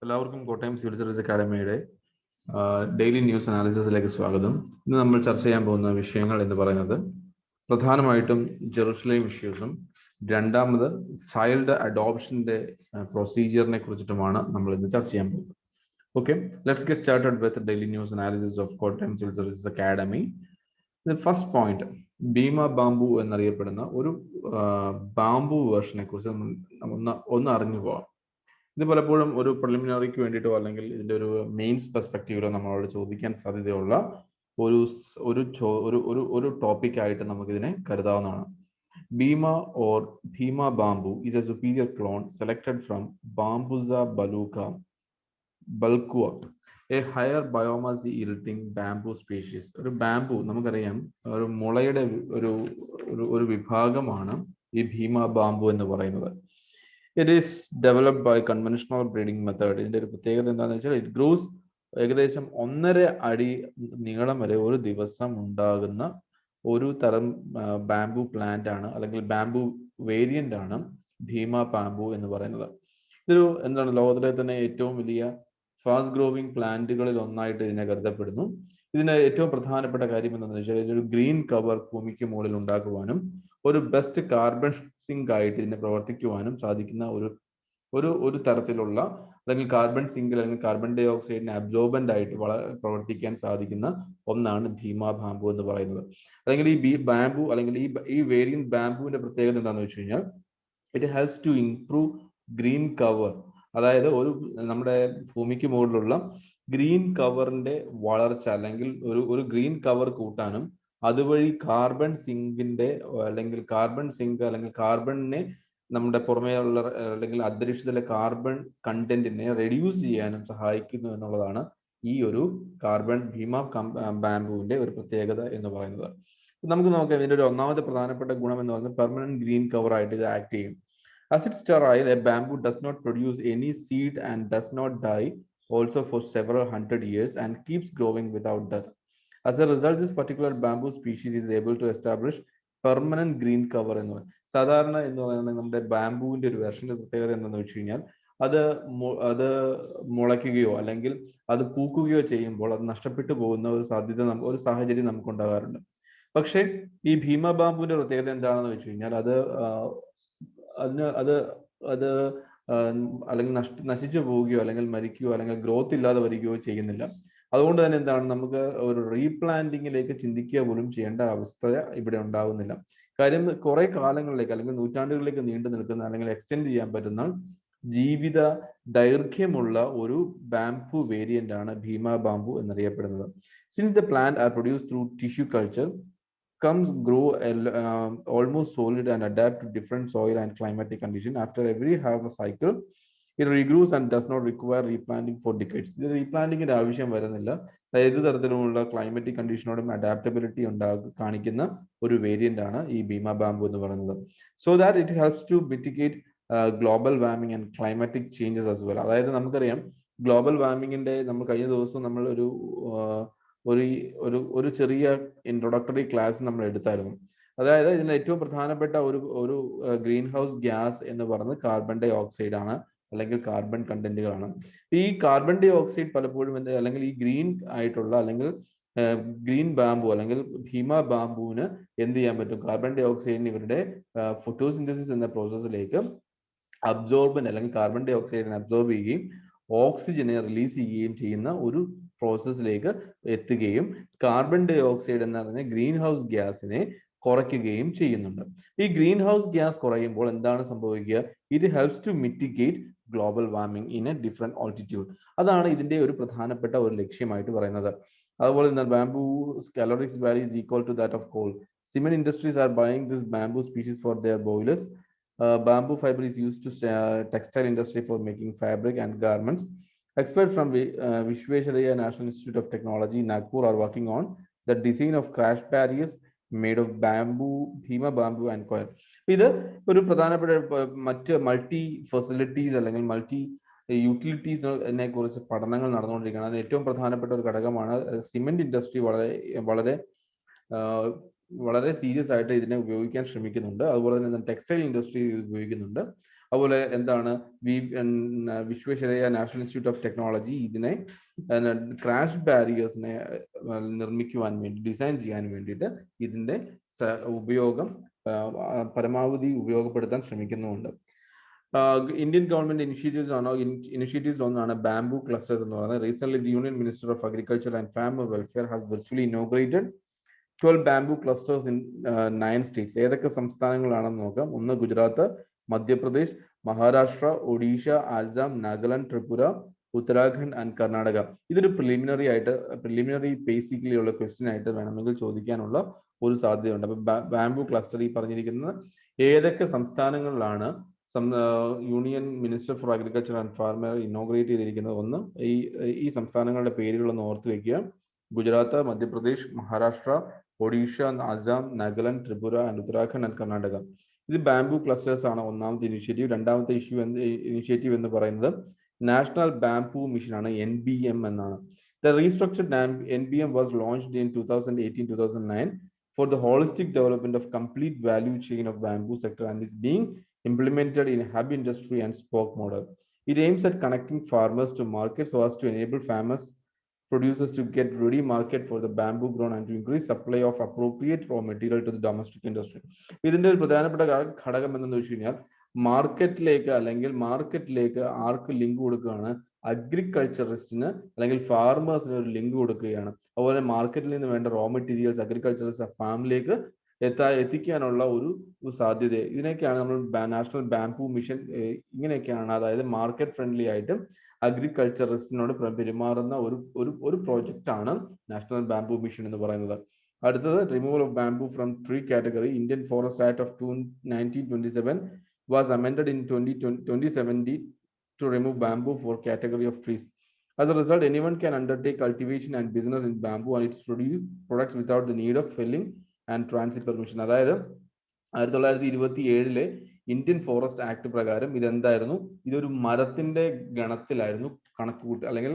എല്ലാവർക്കും Kottayam civil service അക്കാഡമിയുടെ daily news അനാലിസിസിലേക്ക് സ്വാഗതം. ഇന്ന് നമ്മൾ ചർച്ച ചെയ്യാൻ പോകുന്ന വിഷയങ്ങൾ എന്ന് പറയുന്നത് പ്രധാനമായിട്ടും ജെറുസലേം ഇഷ്യൂസും രണ്ടാമത് ചൈൽഡ് അഡോപ്ഷന്റെ പ്രൊസീജിയറിനെ കുറിച്ചിട്ടുമാണ് നമ്മൾ ഇന്ന് ചർച്ച ചെയ്യാൻ പോകുന്നത്. Okay, let's get started with daily news analysis of Kottayam civil services academy. First point, Bheema bamboo എന്നറിയപ്പെടുന്ന ഒരു ബാംബു വേർഷനെ കുറിച്ച് ഒന്ന് അറിഞ്ഞു പോകാം. ഇത് പലപ്പോഴും ഒരു പ്രിലിമിനറിക്ക് വേണ്ടിയിട്ടോ അല്ലെങ്കിൽ ഇതിന്റെ ഒരു മെയിൻസ് പെർസ്പെക്റ്റീവിലോ നമ്മളോട് ചോദിക്കാൻ സാധ്യതയുള്ള ഒരു ടോപ്പിക് ആയിട്ട് നമുക്കിതിനെ കരുതാവുന്നതാണ്. Bheema or Bheema bamboo is a superior clone selected from Bambusa balcua, a higher biomass yielding bamboo species. ഒരു ബാംബു നമുക്കറിയാം, ഒരു മുളയുടെ ഒരു വിഭാഗമാണ് ഈ ഭീമ ബാംബു എന്ന് പറയുന്നത്. It is developed by conventional breeding method. ഇതിന്റെ ഒരു പ്രത്യേകത എന്താണെന്ന് വെച്ചാൽ ഇറ്റ് ഗ്രോസ് ഏകദേശം 1.5 അടി നീളം വരെ ഒരു ദിവസം ഉണ്ടാകുന്ന ഒരു തരം ബാംബു പ്ലാന്റ് ആണ്, അല്ലെങ്കിൽ ബാംബു വേരിയന്റ് ആണ് ഭീമ ബാംബു എന്ന് പറയുന്നത്. ഇതൊരു ലോകത്തിലെ തന്നെ ഏറ്റവും വലിയ ഫാസ്റ്റ് ഗ്രോവിംഗ് പ്ലാന്റുകളിൽ ഒന്നായിട്ട് ഇതിനെ കരുതപ്പെടുന്നു. ഇതിന് ഏറ്റവും പ്രധാനപ്പെട്ട കാര്യം എന്താണെന്ന് വെച്ചാൽ ഇതൊരു ഗ്രീൻ കവർ ഭൂമിക്ക് മുകളിൽ ഉണ്ടാക്കുവാനും ഒരു ബെസ്റ്റ് കാർബൺ സിങ്ക് ആയിട്ട് ഇതിനെ പ്രവർത്തിക്കുവാനും സാധിക്കുന്ന ഒരു തരത്തിലുള്ള, അല്ലെങ്കിൽ കാർബൺ സിങ്ക് അല്ലെങ്കിൽ കാർബൺ ഡൈ ഓക്സൈഡിനെ അബ്സോർബന്റ് ആയിട്ട് പ്രവർത്തിക്കാൻ സാധിക്കുന്ന ഒന്നാണ് ഭീമ ബാംബു എന്ന് പറയുന്നത്. അല്ലെങ്കിൽ ഈ ബാംബു അല്ലെങ്കിൽ ഈ വേരിയന്റ് ബാംബുവിന്റെ പ്രത്യേകത എന്താണെന്ന് വെച്ച് കഴിഞ്ഞാൽ it helps to improve green cover. അതായത് നമ്മുടെ ഭൂമിക്ക് മുകളിലുള്ള ഗ്രീൻ കവറിന്റെ വളർച്ച, അല്ലെങ്കിൽ ഒരു ഗ്രീൻ കവർ കൂട്ടാനും അതുവഴി കാർബൺ സിങ്കിന്റെ അല്ലെങ്കിൽ കാർബണിനെ നമ്മുടെ പുറമേയുള്ള അല്ലെങ്കിൽ അന്തരീക്ഷത്തിലെ കാർബൺ കണ്ടന്റിനെ റെഡ്യൂസ് ചെയ്യാനും സഹായിക്കുന്നു എന്നുള്ളതാണ് ഈ ഒരു ഭീമ ബാംബുവിന്റെ ഒരു പ്രത്യേകത എന്ന് പറയുന്നത്. നമുക്ക് നോക്കാം, ഇതിന്റെ ഒരു ഒന്നാമത്തെ പ്രധാനപ്പെട്ട ഗുണം എന്ന് പറയുന്നത് പെർമനന്റ് ഗ്രീൻ കവർ ആയിട്ട് ഇത് ആക്ട് ചെയ്യും. As it's sterile, a bamboo does not produce any seed and does not die also for several hundred years and keeps growing without death. As a result, this particular bamboo species is able to establish permanent green cover എന്ന് പറയും. സാധാരണ എന്ന് പറയുന്നത് നമ്മുടെ ബാംബുവിന്റെ ഒരു വെർഷന്റെ പ്രത്യേകത എന്താണെന്ന് വെച്ച് കഴിഞ്ഞാൽ അത് മുളയ്ക്കുകയോ അല്ലെങ്കിൽ അത് പൂക്കുകയോ ചെയ്യുമ്പോൾ അത് നഷ്ടപ്പെട്ടു പോകുന്ന ഒരു സാഹചര്യം നമുക്ക് ഉണ്ടാകാറുണ്ട്. പക്ഷേ ഈ ഭീമ ബാംബുവിന്റെ പ്രത്യേകത എന്താണെന്ന് വെച്ച് കഴിഞ്ഞാൽ അത് അല്ലെങ്കിൽ നശിച്ചു പോവുകയോ അല്ലെങ്കിൽ മരിക്കുകയോ അല്ലെങ്കിൽ ഗ്രോത്ത് ഇല്ലാതെ വരികയോ ചെയ്യുന്നില്ല. അതുകൊണ്ട് തന്നെ നമുക്ക് ഒരു റീപ്ലാന്റിങ്ങിലേക്ക് ചിന്തിക്കുക പോലും ചെയ്യേണ്ട അവസ്ഥ ഇവിടെ ഉണ്ടാകുന്നില്ല. കാര്യം കുറെ കാലങ്ങളിലേക്ക് അല്ലെങ്കിൽ നൂറ്റാണ്ടുകളിലേക്ക് നീണ്ടു നിൽക്കുന്ന അല്ലെങ്കിൽ എക്സ്റ്റെൻഡ് ചെയ്യാൻ പറ്റുന്ന ജീവിത ദൈർഘ്യമുള്ള ഒരു ബാംബു വേരിയന്റ് ആണ് ഭീമ ബാംബു എന്നറിയപ്പെടുന്നത്. Since the plant R produce through tissue culture, grow almost solid and adapt to different soil and climatic condition. After every harvest cycle, it regrows and does not require replanting for decades. ഇത് റീപ്ലാന്റിങ്ങിന്റെ ആവശ്യം വരുന്നില്ല. ഏത് തരത്തിലുള്ള climatic കണ്ടീഷനോടും adaptability കാണിക്കുന്ന ഒരു variant ആണ് ഈ Bhima bamboo എന്ന് പറയുന്നത്. So that it helps to mitigate global warming and climatic changes as well. അതായത് നമുക്കറിയാം, ഗ്ലോബൽ വാർമിങ്ങിന്റെ നമ്മൾ കഴിഞ്ഞ ദിവസം നമ്മൾ ഒരു ചെറിയ ഇൻട്രൊഡക്ടറി ക്ലാസ് നമ്മൾ എടുത്തായിരുന്നു. അതായത് ഇതിന്റെ ഏറ്റവും പ്രധാനപ്പെട്ട ഒരു ഗ്രീൻ ഹൗസ് ഗ്യാസ് എന്ന് പറയുന്നത് കാർബൺ ഡൈ ഓക്സൈഡ് ആണ്, അല്ലെങ്കിൽ കാർബൺ കണ്ടന്റുകളാണ്. ഈ കാർബൺ ഡൈ ഓക്സൈഡ് പലപ്പോഴും അല്ലെങ്കിൽ ഈ ഗ്രീൻ ആയിട്ടുള്ള അല്ലെങ്കിൽ ഗ്രീൻ ബാംബു അല്ലെങ്കിൽ ഭീമ ബാംബുവിന് എന്ത് ചെയ്യാൻ പറ്റും? കാർബൺ ഡൈ ഓക്സൈഡിന് ഇവരുടെ ഫോട്ടോസിന്തസിസ് എന്ന പ്രോസസ്സിലേക്ക് അല്ലെങ്കിൽ കാർബൺ ഡൈ ഓക്സൈഡിനെ അബ്സോർബ് ചെയ്യുകയും ഓക്സിജനെ റിലീസ് ചെയ്യുകയും ചെയ്യുന്ന ഒരു പ്രോസസ്സിലേക്ക് എത്തുകയും കാർബൺ ഡൈ ഓക്സൈഡ് എന്ന് പറഞ്ഞ ഗ്രീൻ ഹൗസ് ഗ്യാസിനെ കുറയ്ക്കുകയും ചെയ്യുന്നുണ്ട്. ഈ ഗ്രീൻ ഹൗസ് ഗ്യാസ് കുറയുമ്പോൾ എന്താണ് സംഭവിക്കുക? It helps to mitigate global warming in a different altitude. അതാണ് ഇതിന്റെ ഒരു പ്രധാനപ്പെട്ട ഒരു ലക്ഷ്യമായിട്ട് പറയുന്നത്. അതുപോലെ തന്നെ bamboo calorific value is equal to that of coal. Cement industries are buying this bamboo species for their boilers. Bamboo fiber is used to textile industry for making fabric and garments. Experts from Vishveshwaraya National Institute of Technology, Nagpur, are working on the design of crash barriers made of bamboo, Bhima bamboo and coir. ഇത് ഒരു പ്രധാനപ്പെട്ട മറ്റ് multi facilities അല്ലെങ്കിൽ multi യൂട്ടിലിറ്റീസിനെ കുറിച്ച് പഠനങ്ങൾ നടന്നുകൊണ്ടിരിക്കുകയാണ്. അതിന് ഏറ്റവും പ്രധാനപ്പെട്ട ഒരു ഘടകമാണ് സിമെന്റ് ഇൻഡസ്ട്രി വളരെ സീരിയസ് ആയിട്ട് ഇതിനെ ഉപയോഗിക്കാൻ ശ്രമിക്കുന്നുണ്ട്. അതുപോലെ തന്നെ ടെക്സ്റ്റൈൽ ഇൻഡസ്ട്രി ഉപയോഗിക്കുന്നുണ്ട്. അതുപോലെ എന്താണ് Visvesvaraya national institute of technology ഇതിനെ ക്രാഷ് ബാരിയേഴ്സിനെ നിർമ്മിക്കുവാൻ വേണ്ടി ഡിസൈൻ ചെയ്യാൻ വേണ്ടിയിട്ട് ഇതിന്റെ ഉപയോഗം പരമാവധി ഉപയോഗപ്പെടുത്താൻ ശ്രമിക്കുന്നുമുണ്ട്. Indian government initiatives on bamboo clusters എന്ന് പറയുന്നത്. Recently, the Union Minister of Agriculture and Farmer Welfare has virtually inaugurated 12 bamboo clusters in 9 states. ഏതൊക്കെ സംസ്ഥാനങ്ങളാണെന്ന് നോക്കാം. ഒന്ന് ഗുജറാത്ത്, മധ്യപ്രദേശ്, മഹാരാഷ്ട്ര, ഒഡീഷ, ആസാം, നാഗാലാൻഡ്, ത്രിപുര, ഉത്തരാഖണ്ഡ് ആൻഡ് കർണാടക. ഇതൊരു പ്രിലിമിനറി ബേസിക്കലി ഉള്ള ക്വസ്റ്റ്യൻ ആയിട്ട് വേണമെങ്കിൽ ചോദിക്കാനുള്ള ഒരു സാധ്യതയുണ്ട്. അപ്പൊ ബാംബു ക്ലസ്റ്റർ ഈ പറഞ്ഞിരിക്കുന്നത് ഏതൊക്കെ സംസ്ഥാനങ്ങളിലാണ് union minister for agriculture and farmer inaugurate ചെയ്തിരിക്കുന്നത്. ഒന്ന് ഈ സംസ്ഥാനങ്ങളുടെ പേരുകളൊന്ന് ഓർത്ത് വെക്കുക. Gujarat, Madhya Pradesh, Maharashtra, Odisha, Assam, Nagaland, Tripura and Uttarakhand and Karnataka. ഇത് ബാംബു ക്ലസ്റ്റേഴ്സ് ആണ് ഒന്നാമത്തെ ഇനിഷ്യേറ്റീവ്. രണ്ടാമത്തെ ഇനിഷ്യേറ്റീവ് എന്ന് പറയുന്നത് നാഷണൽ ബാംബു മിഷൻ ആണ്, NBM എന്നാണ്. The restructured NBM was launched in 2018-2009 for the holistic development of complete value chain of bamboo sector and is being implemented in hub industry and spoke model. It aims at connecting farmers to markets so as to enable farmers producers to get ready market for the bamboo grown and to increase supply of appropriate raw material to the domestic industry. ഇതിന്റെ ഒരു പ്രധാനപ്പെട്ട ഘടകം എന്തെന്ന് വെച്ച് കഴിഞ്ഞാൽ മാർക്കറ്റിലേക്ക് ആർക്ക് link കൊടുക്കുകയാണ്? അഗ്രികൾച്ചറിസ്റ്റിന് അല്ലെങ്കിൽ ഫാർമേഴ്സിന് ഒരു ലിങ്ക് കൊടുക്കുകയാണ്. അതുപോലെ മാർക്കറ്റിൽ നിന്ന് വേണ്ട റോ മെറ്റീരിയൽസ് അഗ്രികൾച്ചറിസ്റ്റ് ഫാമിലേക്ക് എത്തിക്കാനുള്ള ഒരു സാധ്യത. ഇതിനൊക്കെയാണ് നമ്മൾ നാഷണൽ ബാംബു മിഷൻ ഇങ്ങനെയൊക്കെയാണ്, അതായത് മാർക്കറ്റ് ഫ്രണ്ട്ലി ആയിട്ട് അഗ്രികൾച്ചറിസ്റ്റിനോട് പെരുമാറുന്ന ഒരു പ്രോജക്റ്റ് ആണ് നാഷണൽ ബാംബു മിഷൻ എന്ന് പറയുന്നത്. അടുത്തത് removal of bamboo from 3 category. Indian forest act of 1927 was amended in 2070 to remove bamboo for category of trees. As a result, anyone can undertake cultivation and business in bamboo and its products without the need of felling and transit permission. അതായത് 1927 Indian forest act പ്രകാരം ഇതെന്തായിരുന്നു? ഇതൊരു മരത്തിന്റെ ഗണത്തിലായിരുന്നു അല്ലെങ്കിൽ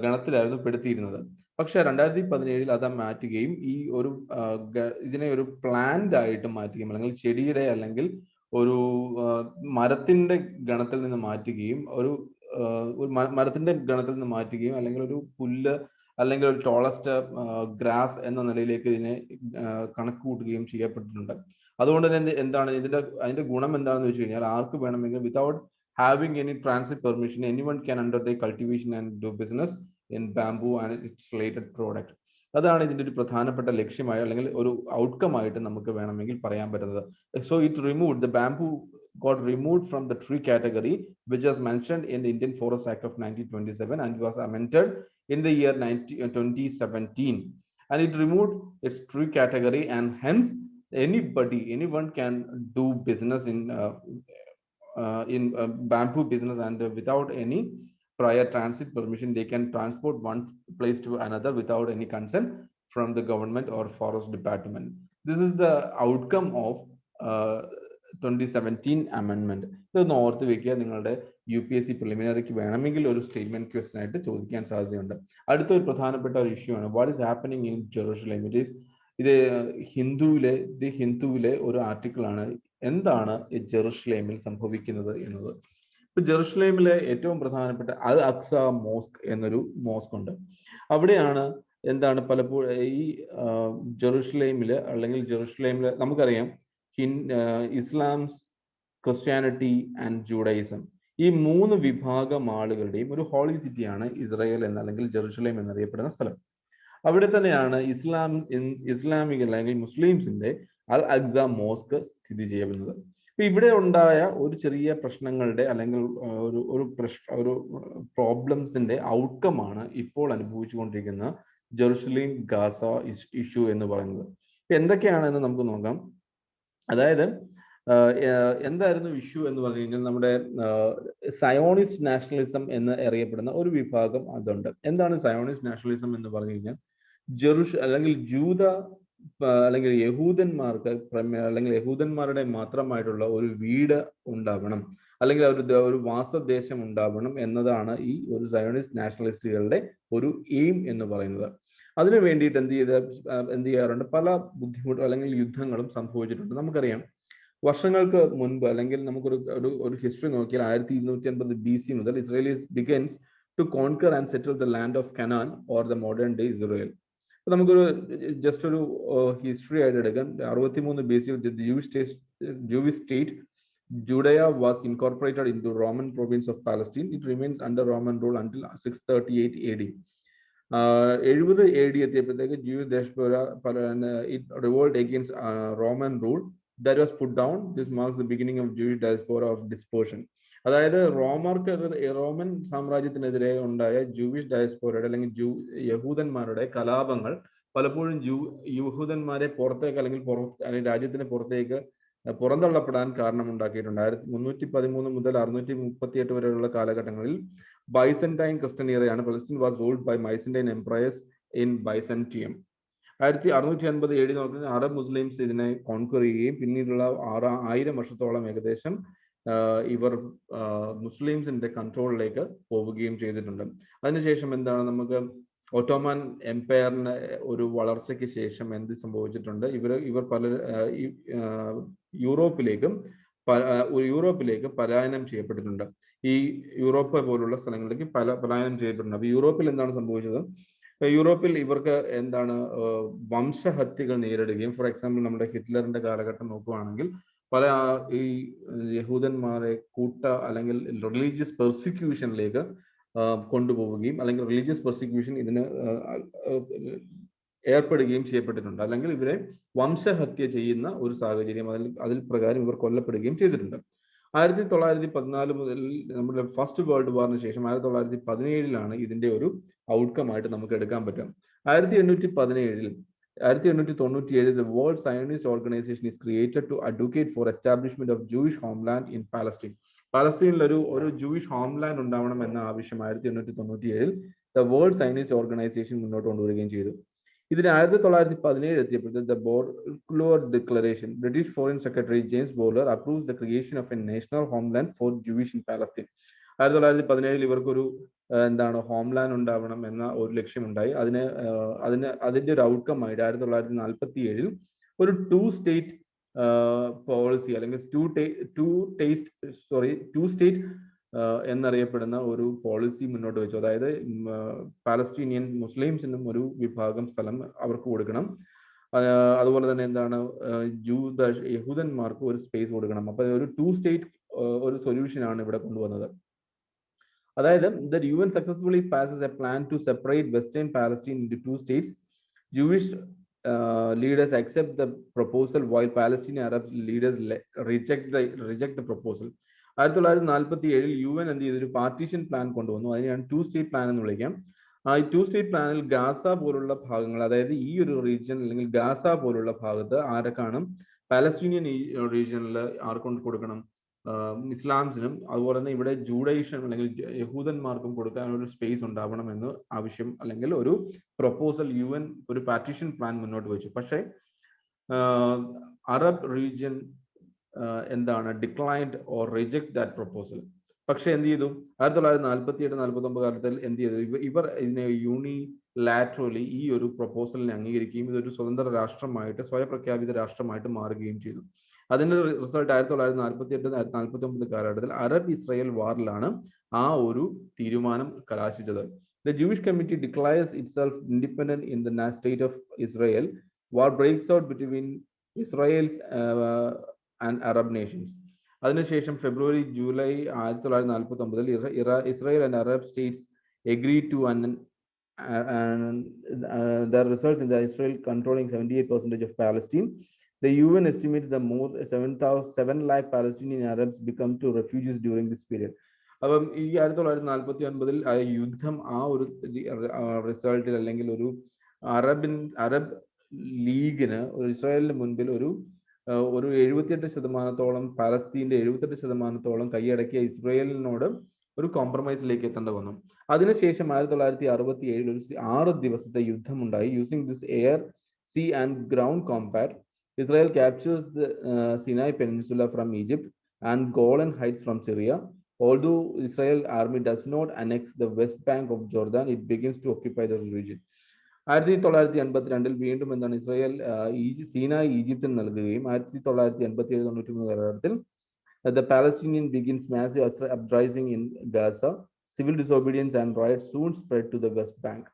ഗണത്തിലായിരുന്നു പെടുത്തിയിരുന്നത്. പക്ഷെ 2017 അത് മാറ്റുകയും ഇതിനെ ഒരു പ്ലാന്റ് ആയിട്ട് മാറ്റുകയും അല്ലെങ്കിൽ ചെടിയുടെ അല്ലെങ്കിൽ ഒരു മരത്തിന്റെ ഗണത്തിൽ നിന്ന് മാറ്റുകയും അല്ലെങ്കിൽ ഒരു പുല്ല് അല്ലെങ്കിൽ ഒരു ടോളസ്റ്റ് ഗ്രാസ് എന്ന നിലയിലേക്ക് ഇതിനെ കണക്ക് കൂട്ടുകയും ചെയ്യപ്പെട്ടിട്ടുണ്ട്. അതുകൊണ്ട് തന്നെ എന്താണ് അതിന്റെ ഗുണം എന്താണെന്ന് വെച്ച് കഴിഞ്ഞാൽ ആർക്ക് വേണമെങ്കിൽ without having any transit permission anyone can undertake cultivation and do business in bamboo and it's related product. അതാണ് ഇതിന്റെ ഒരു പ്രധാനപ്പെട്ട ലക്ഷ്യമായി അല്ലെങ്കിൽ ഒരു ഔട്ട്കം ആയിട്ട് നമുക്ക് വേണമെങ്കിൽ പറയാൻ പറ്റുന്നത്. So the bamboo got removed from the tree category which was mentioned in the Indian Forest Act of 1927 and was amended in the year 2017, and it removed its tree category and hence anyone can do business in bamboo business and without any prior transit permission they can transport one place to another without any consent from the government or forest department. This is the outcome of 2017 amendment. ഇതൊന്ന് ഓർത്ത് വെക്കുക. നിങ്ങളുടെ UPSC പ്രിലിമിനറിക്ക് വേണമെങ്കിൽ ഒരു statement question ആയിട്ട് ചോദിക്കാൻ സാധ്യതയുണ്ട്. അടുത്ത ഒരു പ്രധാനപ്പെട്ട ഒരു ഇഷ്യൂ ആണ് what is happening in Jerusalem. ഇത് ഹിന്ദുവിലെ ഒരു ആർട്ടിക്കിൾ ആണ്. എന്താണ് ജെറുസലേമിൽ സംഭവിക്കുന്നത് എന്നത്. ഇപ്പൊ ജെറുസലേമിലെ ഏറ്റവും പ്രധാനപ്പെട്ട അൽ അക്സ മോസ്ക് എന്നൊരു മോസ്ക് ഉണ്ട്. അവിടെയാണ് എന്താണ് പലപ്പോഴും ഈ ജെറുസലേമില് നമുക്കറിയാം ഇസ്ലാം, ക്രിസ്ത്യാനിറ്റി ആൻഡ് ജൂഡൈസം ഈ 3 വിഭാഗം ആളുകളുടെയും ഒരു ഹോളി സിറ്റിയാണ് ഇസ്രായേൽ അല്ലെങ്കിൽ ജെറുസലേം എന്നറിയപ്പെടുന്ന സ്ഥലം. അവിടെ തന്നെയാണ് ഇസ്ലാമിക് അല്ലെങ്കിൽ മുസ്ലിംസിന്റെ അൽ അക്സ മോസ്ക് സ്ഥിതി ചെയ്യുന്നത്. ഇവിടെ ഉണ്ടായ ഒരു ചെറിയ പ്രശ്നങ്ങളുടെ അല്ലെങ്കിൽ ഒരു പ്രോബ്ലംസിന്റെ ഔട്ട്കം ആണ് ഇപ്പോൾ അനുഭവിച്ചുകൊണ്ടിരിക്കുന്ന ജെറുസലേം ഗാസ ഇഷ്യൂ എന്ന് പറയുന്നത്. എന്തൊക്കെയാണെന്ന് നമുക്ക് നോക്കാം. അതായത് എന്തായിരുന്നു ഇഷ്യൂ എന്ന് പറഞ്ഞു കഴിഞ്ഞാൽ നമ്മുടെ സയോണിസ്റ്റ് നാഷണലിസം എന്ന് അറിയപ്പെടുന്ന ഒരു വിഭാഗം അതുണ്ട്. എന്താണ് സയോണിസ്റ്റ് നാഷണലിസം എന്ന് പറഞ്ഞു കഴിഞ്ഞാൽ അല്ലെങ്കിൽ അല്ലെങ്കിൽ യഹൂദന്മാരുടെ മാത്രമായിട്ടുള്ള ഒരു വീട് ഉണ്ടാവണം അല്ലെങ്കിൽ ഒരു വാസദേശം ഉണ്ടാവണം എന്നതാണ് ഈ ഒരു സയോണിസ്റ്റ് നാഷണലിസ്റ്റുകളുടെ ഒരു എയിം എന്ന് പറയുന്നത്. അതിനു വേണ്ടിയിട്ട് എന്ത് ചെയ്യാറുണ്ട്? പല ബുദ്ധിമുട്ട് അല്ലെങ്കിൽ യുദ്ധങ്ങളും സംഭവിച്ചിട്ടുണ്ട്. നമുക്കറിയാം വർഷങ്ങൾക്ക് മുൻപ് അല്ലെങ്കിൽ നമുക്കൊരു ഒരു ഹിസ്റ്ററി നോക്കിയാൽ 1250 BC മുതൽ Israelis begins to conquer and settle the land of Canaan or the modern day Israel. അപ്പൊ നമുക്കൊരു ജസ്റ്റ് ഒരു ഹിസ്റ്ററി ആയിട്ട് എടുക്കാം. 63 BC Jewish state Judea was incorporated into Roman province of Palestine. It remains under Roman rule until 638 AD. 70 AD എത്തിയപ്പോഴത്തേക്ക് Jewish diaspora it revolted against Roman rule that was put down. This marks the beginning of Jewish diaspora of dispersion. അതായത് Roman സാമ്രാജ്യത്തിനെതിരെ ഉണ്ടായ Jewish ഡയസ്പോറയുടെ അല്ലെങ്കിൽ യഹൂദന്മാരുടെ കലാപങ്ങൾ പലപ്പോഴും യഹൂദന്മാരെ പുറത്തേക്ക് അല്ലെങ്കിൽ രാജ്യത്തിന് പുറത്തേക്ക് പുറന്തള്ളപ്പെടാൻ കാരണമുണ്ടാക്കിയിട്ടുണ്ട്. 313 മുതൽ 638 വരെയുള്ള കാലഘട്ടങ്ങളിൽ ബൈസന്റൈൻ ക്രിസ്ത്യൻ ഇയറയാണ്. Palestine was ruled by Byzantine empires in Byzantium. 1650 AD നോക്കുന്നത് അറബ് മുസ്ലിംസ് ഇതിനെ കോൺക്വർ ചെയ്യുകയും പിന്നീടുള്ള 1000 വർഷത്തോളം ഏകദേശം ഇവർ മുസ്ലിംസിന്റെ കൺട്രോളിലേക്ക് പോവുകയും ചെയ്തിട്ടുണ്ട്. അതിനുശേഷം എന്താണ്, നമുക്ക് ഒട്ടോമൻ എംപയറിന്റെ ഒരു വളർച്ചയ്ക്ക് ശേഷം എന്ത് സംഭവിച്ചിട്ടുണ്ട്, ഇവർ പല യൂറോപ്പിലേക്ക് പലായനം ചെയ്യപ്പെട്ടിട്ടുണ്ട്. ഈ യൂറോപ്പ് പോലുള്ള സ്ഥലങ്ങളിലേക്ക് പലായനം ചെയ്യപ്പെട്ടിട്ടുണ്ട്. അപ്പൊ യൂറോപ്പിൽ എന്താണ് സംഭവിച്ചത്, യൂറോപ്പിൽ ഇവർക്ക് എന്താണ് വംശഹത്യകൾ നേരിടുകയും, ഫോർ എക്സാമ്പിൾ നമ്മുടെ ഹിറ്റ്ലറിന്റെ കാലഘട്ടം നോക്കുകയാണെങ്കിൽ പല ഈ യഹൂദന്മാരെ അല്ലെങ്കിൽ റിലീജിയസ് പെർസിക്യൂഷനിലേക്ക് കൊണ്ടുപോവുകയും അല്ലെങ്കിൽ റിലീജിയസ് പെർസിക്യൂഷൻ ഇതിന് ഏർപ്പെടുകയും ചെയ്യപ്പെട്ടിട്ടുണ്ട്. അല്ലെങ്കിൽ ഇവരെ വംശഹത്യ ചെയ്യുന്ന ഒരു സാഹചര്യം അതിൽ പ്രകാരം ഇവർ കൊല്ലപ്പെടുകയും ചെയ്തിട്ടുണ്ട്. 1914 മുതൽ നമ്മുടെ ഫസ്റ്റ് വേൾഡ് വാറിന് ശേഷം 1917 ഇതിന്റെ ഒരു ഔട്ട്കം ആയിട്ട് നമുക്ക് എടുക്കാൻ പറ്റും. 1897 the World Zionist Organization is created to advocate for establishment of Jewish homeland in Palestine. പാലസ്തീനിൽ ഒരു ജൂയിഷ് ഹോംലാൻഡ് ഉണ്ടാവണം എന്ന ആവശ്യം 1897 ദ വേൾഡ് സയനിസ്റ്റ് ഓർഗനൈസേഷൻ മുന്നോട്ട് കൊണ്ടുവരികയും ചെയ്തു. ഇതിന് 1917 എത്തിയപ്പോഴത്തെ the Balfour declaration, British foreign secretary James Balfour approves the creation of a national homeland for Jewish in Palestine. 1917 ഇവർക്കൊരു ഹോംലാൻഡ് ഉണ്ടാവണം എന്ന ഒരു ലക്ഷ്യമുണ്ടായി. അതിന്റെ ഒരു ഔട്ട്കം ആയിട്ട് 1947 ഒരു ടു സ്റ്റേറ്റ് പോളിസി അല്ലെങ്കിൽ ടു സ്റ്റേറ്റ് എന്നറിയപ്പെടുന്ന ഒരു പോളിസി മുന്നോട്ട് വെച്ചു. അതായത് പാലസ്തീനിയൻ മുസ്ലിംസിനും ഒരു വിഭാഗം സ്ഥലം അവർക്ക് കൊടുക്കണം, അതുപോലെ തന്നെ യഹൂദന്മാർക്ക് ഒരു സ്പേസ് കൊടുക്കണം. അപ്പൊ ഒരു ടു സ്റ്റേറ്റ് ഒരു സൊല്യൂഷൻ ആണ് ഇവിടെ കൊണ്ടുവന്നത്. അതായത് the UN successfully passes a plan to separate Western Palestine into two states. Jewish leaders accept the proposal while Palestinian Arab leaders reject the proposal. 1947 UN എന്ത് ചെയ്തു, ഒരു പാർട്ടീഷൻ പ്ലാൻ കൊണ്ടുവന്നു. അതിനെയാണ് ടു സ്റ്റേറ്റ് പ്ലാൻ എന്ന് വിളിക്കാം. ഈ to state പ്ലാനിൽ Gaza പോലുള്ള ഭാഗങ്ങൾ, അതായത് ഈ ഒരു റീജിയൻ അല്ലെങ്കിൽ ഗാസ പോലുള്ള ഭാഗത്ത് ആരൊക്കെയാണ് പാലസ്തീനിയൻ റീജിയനിൽ ആർക്കൊണ്ട് കൊടുക്കണം, ഇസ്ലാംസിനും അതുപോലെ തന്നെ ഇവിടെ ജൂഡൈഷൻ അല്ലെങ്കിൽ യഹൂദന്മാർക്കും കൊടുക്കാൻ ഒരു സ്പേസ് ഉണ്ടാവണം എന്ന് ആവശ്യം അല്ലെങ്കിൽ ഒരു പ്രൊപ്പോസൽ UN ഒരു പാർട്ടീഷൻ പ്ലാൻ മുന്നോട്ട് വെച്ചു. പക്ഷേ Arab region declined or reject that proposal. പക്ഷെ എന്ത് ചെയ്തു, 1948-49 കാലത്തിൽ എന്ത് ചെയ്തു, ഇവർ ഇതിനെ യൂണിലാറ്ററലി ഈ ഒരു പ്രൊപ്പോസലിനെ അംഗീകരിക്കുകയും ഇതൊരു സ്വതന്ത്ര രാഷ്ട്രമായിട്ട് സ്വയപ്രഖ്യാപിത രാഷ്ട്രമായിട്ട് മാറുകയും ചെയ്തു. അതിന്റെ റിസൾട്ട് 1948-49 കാലഘട്ടത്തിൽ അറബ് ഇസ്രായേൽ വാറിലാണ് ആ ഒരു തീരുമാനം കലാശിച്ചത്. The Jewish community declares itself independent in the state of Israel. War breaks out between Israel and Arab nations. അതിനുശേഷം July 1949 Israel and Arab states agreed to and that results in the Israel controlling 78% of Palestine. The UN estimates that more 7 lakh Palestinian Arabs become to refugees during this period. അപ്പം ഈ 1949 യുദ്ധം ആ ഒരു റിസൾട്ടിൽ അല്ലെങ്കിൽ ഒരു Arab ലീഗിന് ഇസ്രായേലിന് മുൻപിൽ ഒരു 78% പാലസ്തീന്റെ 78% കൈയടക്കിയ ഇസ്രായേലിനോട് ഒരു കോംപ്രമൈസിലേക്ക് എത്തേണ്ട വന്നു. അതിനുശേഷം 1967 ഒരു 6 ദിവസത്തെ യുദ്ധമുണ്ടായി. Using this air, sea and ground combat, Israel captures the Sinai Peninsula from Egypt and Golan Heights from Syria. Although Israel army does not annex the West Bank of Jordan, it begins to occupy the region. 1982 വീണ്ടും എന്താണ് Israel സീനായി ഈജിപ്തിന് നൽകുകയും 1987-93 കാലഘട്ടത്തിൽ the Palestinian begins massive uprising in Gaza. Civil disobedience and riots soon spread to the West Bank.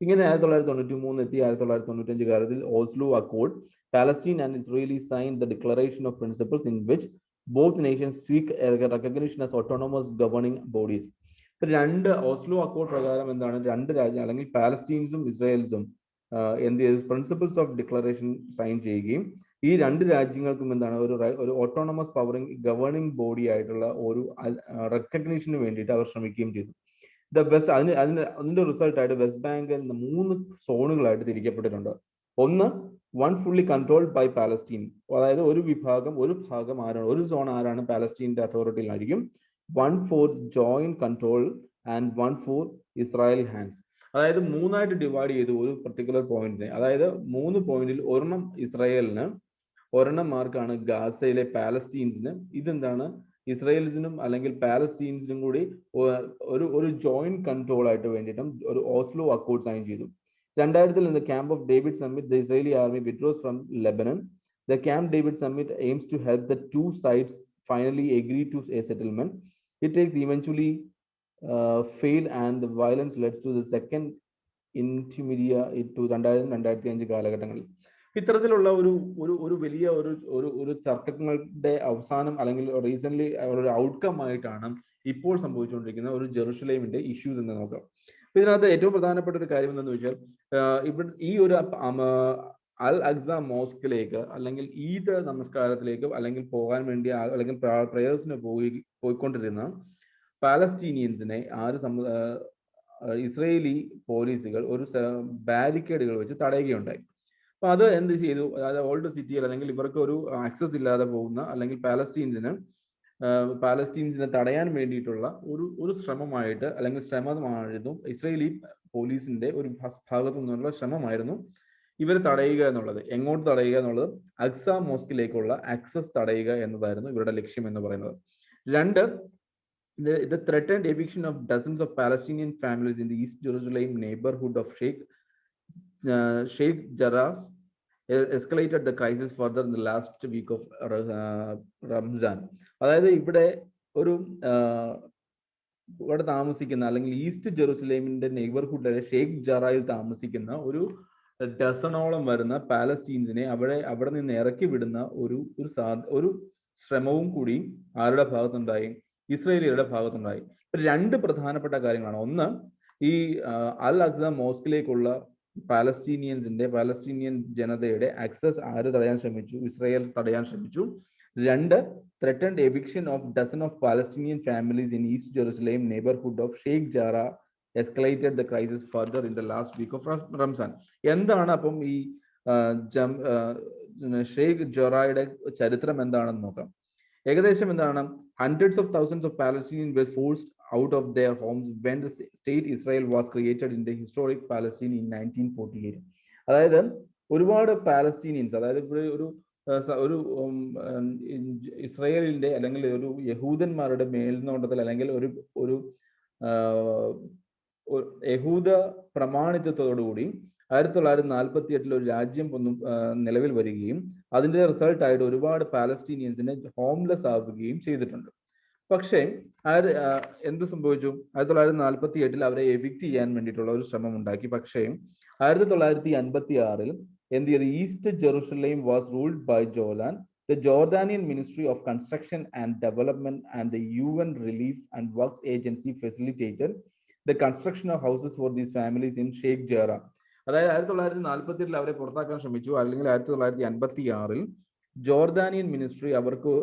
ഇങ്ങനെ 1993 എത്തി 1995 കാലത്തിൽ Oslo Accord Palestine and Israeli signed the Declaration of Principles in which both nations seek recognition as autonomous governing bodies. രണ്ട് Oslo Accord പ്രകാരം എന്താണ് രണ്ട് രാജ്യം അല്ലെങ്കിൽ പാലസ്തീൻസും ഇസ്രായേൽസും എന്ത് ചെയ്തു പ്രിൻസിപ്പിൾസ് ഓഫ് ഡിക്ലറേഷൻ സൈൻ ചെയ്യുകയും ഈ രണ്ട് രാജ്യങ്ങൾക്കും എന്താണ് ഒരു ഓട്ടോണമസ് പവറിംഗ് ഗവേണിംഗ് ബോഡി ആയിട്ടുള്ള ഒരു റെക്കഗ്നീഷന് വേണ്ടിയിട്ട് അവർ ശ്രമിക്കുകയും ചെയ്തു. അതിന്റെ റിസൾട്ട് ആയിട്ട് വെസ്റ്റ് ബാങ്ക് 3 സോണുകളായിട്ട് തിരിക്കപ്പെട്ടിട്ടുണ്ട്. ഒന്ന്, one fully controlled by Palestine, അതായത് ഒരു ഭാഗം ആരാണ്, ഒരു സോൺ ആരാണ് പാലസ്റ്റീൻ്റെ അതോറിറ്റിയിലായിരിക്കും. 1/4 joint control and 1/4 Israel hands. അതായത് 3ആയിട്ട് ഡിവൈഡ് ചെയ്തു ഒരു പർട്ടിക്കുലർ പോയിന്റിനെ. അതായത് 3 പോയിന്റിൽ ഒരെണ്ണം ഇസ്രായേലിന്, ഒരെണ്ണം മാർക്കാണ് ഗാസയിലെ പാലസ്റ്റീൻസിന്. ഇതെന്താണ് ഇസ്രായേൽസിനും അല്ലെങ്കിൽ പാലസ്റ്റീൻസിനും കൂടി ഒരു ജോയിന്റ് കൺട്രോൾ ആയിട്ട് വേണ്ടിയിട്ടും ഒരു ഓസ്ലോ അക്കോർഡ് സൈൻ ചെയ്തു. 2000 in the Camp of David summit, the Israeli army withdraws from Lebanon. The Camp David summit aims to help the two sides finally agree to a settlement. It takes eventually failed and the violence led to the second intimedia to 2005 കാലഘട്ടങ്ങളിൽ. ഇത്തരത്തിലുള്ള ഒരു വലിയ ഒരു തർക്കങ്ങളുടെ അവസാനം അല്ലെങ്കിൽ recent ഒരു outcome ആയിട്ടാണ് ഇപ്പോൾ സംഭവിച്ചുകൊണ്ടിരിക്കുന്ന ഒരു ജെറുസലേമിന്റെ ഇഷ്യൂസ് എന്ന് നോക്കാം. ഇതിനകത്ത് ഏറ്റവും പ്രധാനപ്പെട്ട ഒരു കാര്യം എന്താണെന്ന് വെച്ചാൽ ഇവിടെ ഈ ഒരു അൽ അക്സ മോസ്കിലേക്ക് അല്ലെങ്കിൽ ഈദ് നമസ്കാരത്തിലേക്ക് അല്ലെങ്കിൽ പോകാൻ വേണ്ടി അല്ലെങ്കിൽ പ്രേയേഴ്സിന് പോയിക്കൊണ്ടിരുന്ന പാലസ്റ്റീനിയൻസിനെ ഇസ്രയേലി പോലീസുകൾ ഒരു ബാരിക്കേഡുകൾ വെച്ച് തടയുകയുണ്ടായി. അപ്പൊ അത് എന്ത് ചെയ്തു, അതായത് ഓൾഡ് സിറ്റിയിൽ അല്ലെങ്കിൽ ഇവർക്ക് ഒരു ആക്സസ് ഇല്ലാതെ പോകുന്ന അല്ലെങ്കിൽ പാലസ്റ്റീൻസിനെ തടയാൻ വേണ്ടിയിട്ടുള്ള ഒരു ശ്രമമായിട്ട് അല്ലെങ്കിൽ ശ്രമമായിരുന്നു ഇസ്രയേലി പോലീസിന്റെ ഒരു ഭാഗത്തു നിന്നുള്ള ശ്രമമായിരുന്നു ഇവർ തടയുക എന്നുള്ളത്. എങ്ങോട്ട് തടയുക എന്നുള്ളത്? അക്സ മോസ്കിലേക്കുള്ള ആക്സസ് തടയുക എന്നതായിരുന്നു ഇവരുടെ ലക്ഷ്യം എന്ന് പറയുന്നത്. 2, the threatened eviction of dozens of Palestinian families in the East Jerusalem neighborhood of Sheikh Jarrah escalated the crisis further in the last week of Ramzan. അതായത് ഇവിടെ താമസിക്കുന്ന അല്ലെങ്കിൽ ഈസ്റ്റ് ജെറുസലേമിന്റെ നെയ്ബർഹുഡിലെ ഷെയ്ഖ് ജറായിൽ താമസിക്കുന്ന ഒരു ഡസണോളം വരുന്ന പാലസ്റ്റീൻസിനെ അവിടെ നിന്ന് ഇറക്കി വിടുന്ന ഒരു ശ്രമവും കൂടി ആരുടെ ഭാഗത്തുണ്ടായി? ഇസ്രയേലിയുടെ ഭാഗത്തുണ്ടായി. 2 പ്രധാനപ്പെട്ട കാര്യങ്ങളാണ്. ഒന്ന്, ഈ അൽ അക്സ മോസ്കിലേക്കുള്ള പാലസ്റ്റീനിയൻ ജനതയുടെ ആക്സസ് ആര് തടയാൻ ശ്രമിച്ചു? ഇസ്രായേൽ തടയാൻ ശ്രമിച്ചു. 2, threatened eviction of dozen of Palestinian families in East Jerusalem neighborhood of Sheikh Jarrah escalated the crisis further in the last week of Ramzan. എന്താണ് അപ്പം ഈ ഷെയ്ഖ് ജറായുടെ ചരിത്രം എന്താണെന്ന് നോക്കാം. ഏകദേശം എന്താണ്? Hundreds of thousands of Palestinians were forced out of their homes when the state Israel was created in the historic Palestine in 1948. അതായത് ഒരുപാട് പാലസ്തീനിയൻസ്, അതായത് ഇവിടെ ഒരു ഇസ്രായേലിന്റെ അല്ലെങ്കിൽ ഒരു യഹൂദന്മാരുടെ മേൽനോട്ടത്തിൽ അല്ലെങ്കിൽ ഒരു യഹൂദ പ്രമാണിത്വത്തോടുകൂടി 1948 ഒരു രാജ്യം നിലവിൽ വരികയും അതിന്റെ റിസൾട്ടായിട്ട് ഒരുപാട് പാലസ്റ്റീനിയൻസിനെ ഹോംലെസ് ആവുകയും ചെയ്തിട്ടുണ്ട്. പക്ഷേ എന്ത് സംഭവിച്ചു? 1948 അവരെ എവിക്റ്റ് ചെയ്യാൻ വേണ്ടിയിട്ടുള്ള ഒരു ശ്രമം ഉണ്ടാക്കി. പക്ഷേ 1956 എന്ത് ചെയ്തു? East Jerusalem was ruled by Jordan. The Jordanian Ministry of Construction and Development and the UN Relief and Works Agency facilitated the construction of houses for these families in Sheikh Jarrah. അതായത് 1948 അവരെ പുറത്താക്കാൻ ശ്രമിച്ചു. അല്ലെങ്കിൽ 1956 Jordanian ministry അവർക്ക്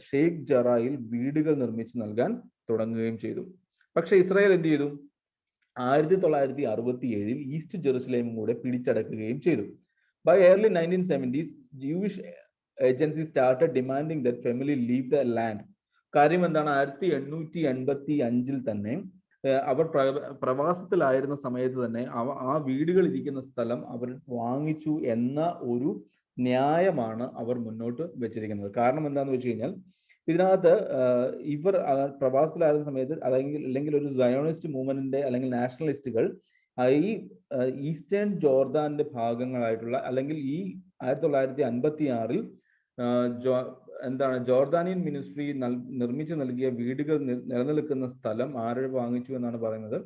ഷെയ്ഖ് ജറായിൽ വീടുകൾ നിർമ്മിച്ചു നൽകാൻ തുടങ്ങുകയും ചെയ്തു. പക്ഷെ ഇസ്രായേൽ എന്ത് ചെയ്തു? 1967 ഈസ്റ്റ് ജെറുസലേമും കൂടെ പിടിച്ചടക്കുകയും ചെയ്തു. By early 1970s, Jewish agencies started demanding that family leave the land. കാര്യം എന്താണ്? 1885 തന്നെ അവർ പ്രവാസത്തിലായിരുന്ന സമയത്ത് തന്നെ ആ വീടുകൾ ഇരിക്കുന്ന സ്ഥലം അവർ വാങ്ങിച്ചു എന്ന ഒരു ന്യായമാണ് അവർ മുന്നോട്ട് വെച്ചിരിക്കുന്നത്. കാരണം എന്താണെന്ന് വെച്ച് കഴിഞ്ഞാൽ ഇതിനകത്ത് ഇവർ പ്രവാസത്തിലായിരുന്ന സമയത്ത് അല്ലെങ്കിൽ ഒരു സയോണിസ്റ്റ് മൂവ്മെന്റിന്റെ അല്ലെങ്കിൽ നാഷണലിസ്റ്റുകൾ ഈ ഈസ്റ്റേൺ ജോർദാന്റെ ഭാഗങ്ങളായിട്ടുള്ള അല്ലെങ്കിൽ ഈ 1956 എന്താണ് ജോർദാനിയൻ മിനിസ്ട്രി നിർമ്മിച്ചു നൽകിയ വീടുകൾ നിലനിൽക്കുന്ന സ്ഥലം ആര് വാങ്ങിച്ചു എന്നാണ് പറയുന്നത്.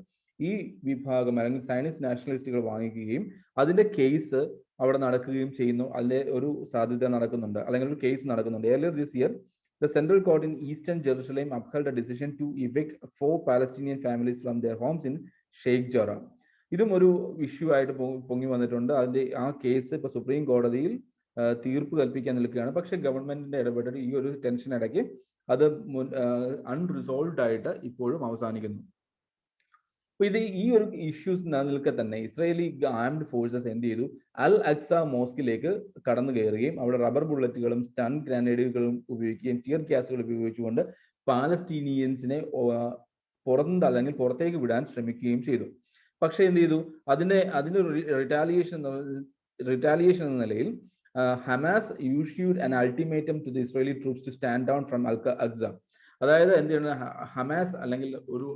ഈ വിഭാഗം അല്ലെങ്കിൽ സയനിസ്റ്റ് നാഷണലിസ്റ്റുകൾ വാങ്ങിക്കുകയും അതിന്റെ കേസ് അവിടെ നടക്കുകയും ചെയ്യുന്നു. അതിന്റെ ഒരു സാധ്യത നടക്കുന്നുണ്ട്, അല്ലെങ്കിൽ ഒരു കേസ് നടക്കുന്നുണ്ട്. Earlier this year, the Central Court in Eastern Jerusalem upheld a decision to evict 4 Palestinian families from their homes in Sheikh Jarrah. ഇതും ഒരു ഇഷ്യൂ ആയിട്ട് പൊങ്ങി വന്നിട്ടുണ്ട്. അതിന്റെ ആ കേസ് ഇപ്പൊ സുപ്രീം കോടതിയിൽ തീർപ്പ് കൽപ്പിക്കാൻ നിൽക്കുകയാണ്. പക്ഷെ ഗവൺമെന്റിന്റെ ഇടപെടൽ ഈ ഒരു ടെൻഷൻ ഇടയ്ക്ക് അത് അൺറിസോൾവ്ഡ് ആയിട്ട് ഇപ്പോഴും അവസാനിക്കുന്നു. അപ്പൊ ഈ ഒരു ഇഷ്യൂസ് നിലനിൽക്കെ തന്നെ ഇസ്രായേലി ആംഡ് ഫോഴ്സസ് എന്ത് ചെയ്തു, അൽ അക്സ മോസ്കിലേക്ക് കടന്നു കയറുകയും അവിടെ റബ്ബർ ബുള്ളറ്റുകളും സ്റ്റൺ ഗ്രാനേഡുകളും ഉപയോഗിക്കുകയും ടിയർ ഗ്യാസുകൾ ഉപയോഗിച്ചുകൊണ്ട് പാലസ്തീനിയൻസിനെ അല്ലെങ്കിൽ പുറത്തേക്ക് വിടാൻ ശ്രമിക്കുകയും ചെയ്തു. പക്ഷെ എന്ത് ചെയ്തു, അതിന്റെ റിറ്റാലിയേഷൻ എന്ന നിലയിൽ Hamas issued an ultimatum to the Israeli troops to stand down from Al-Aqsa. അതായത് എന്ത് ചെയ്യുന്നത്, ഹമാസ് അല്ലെങ്കിൽ ഒരു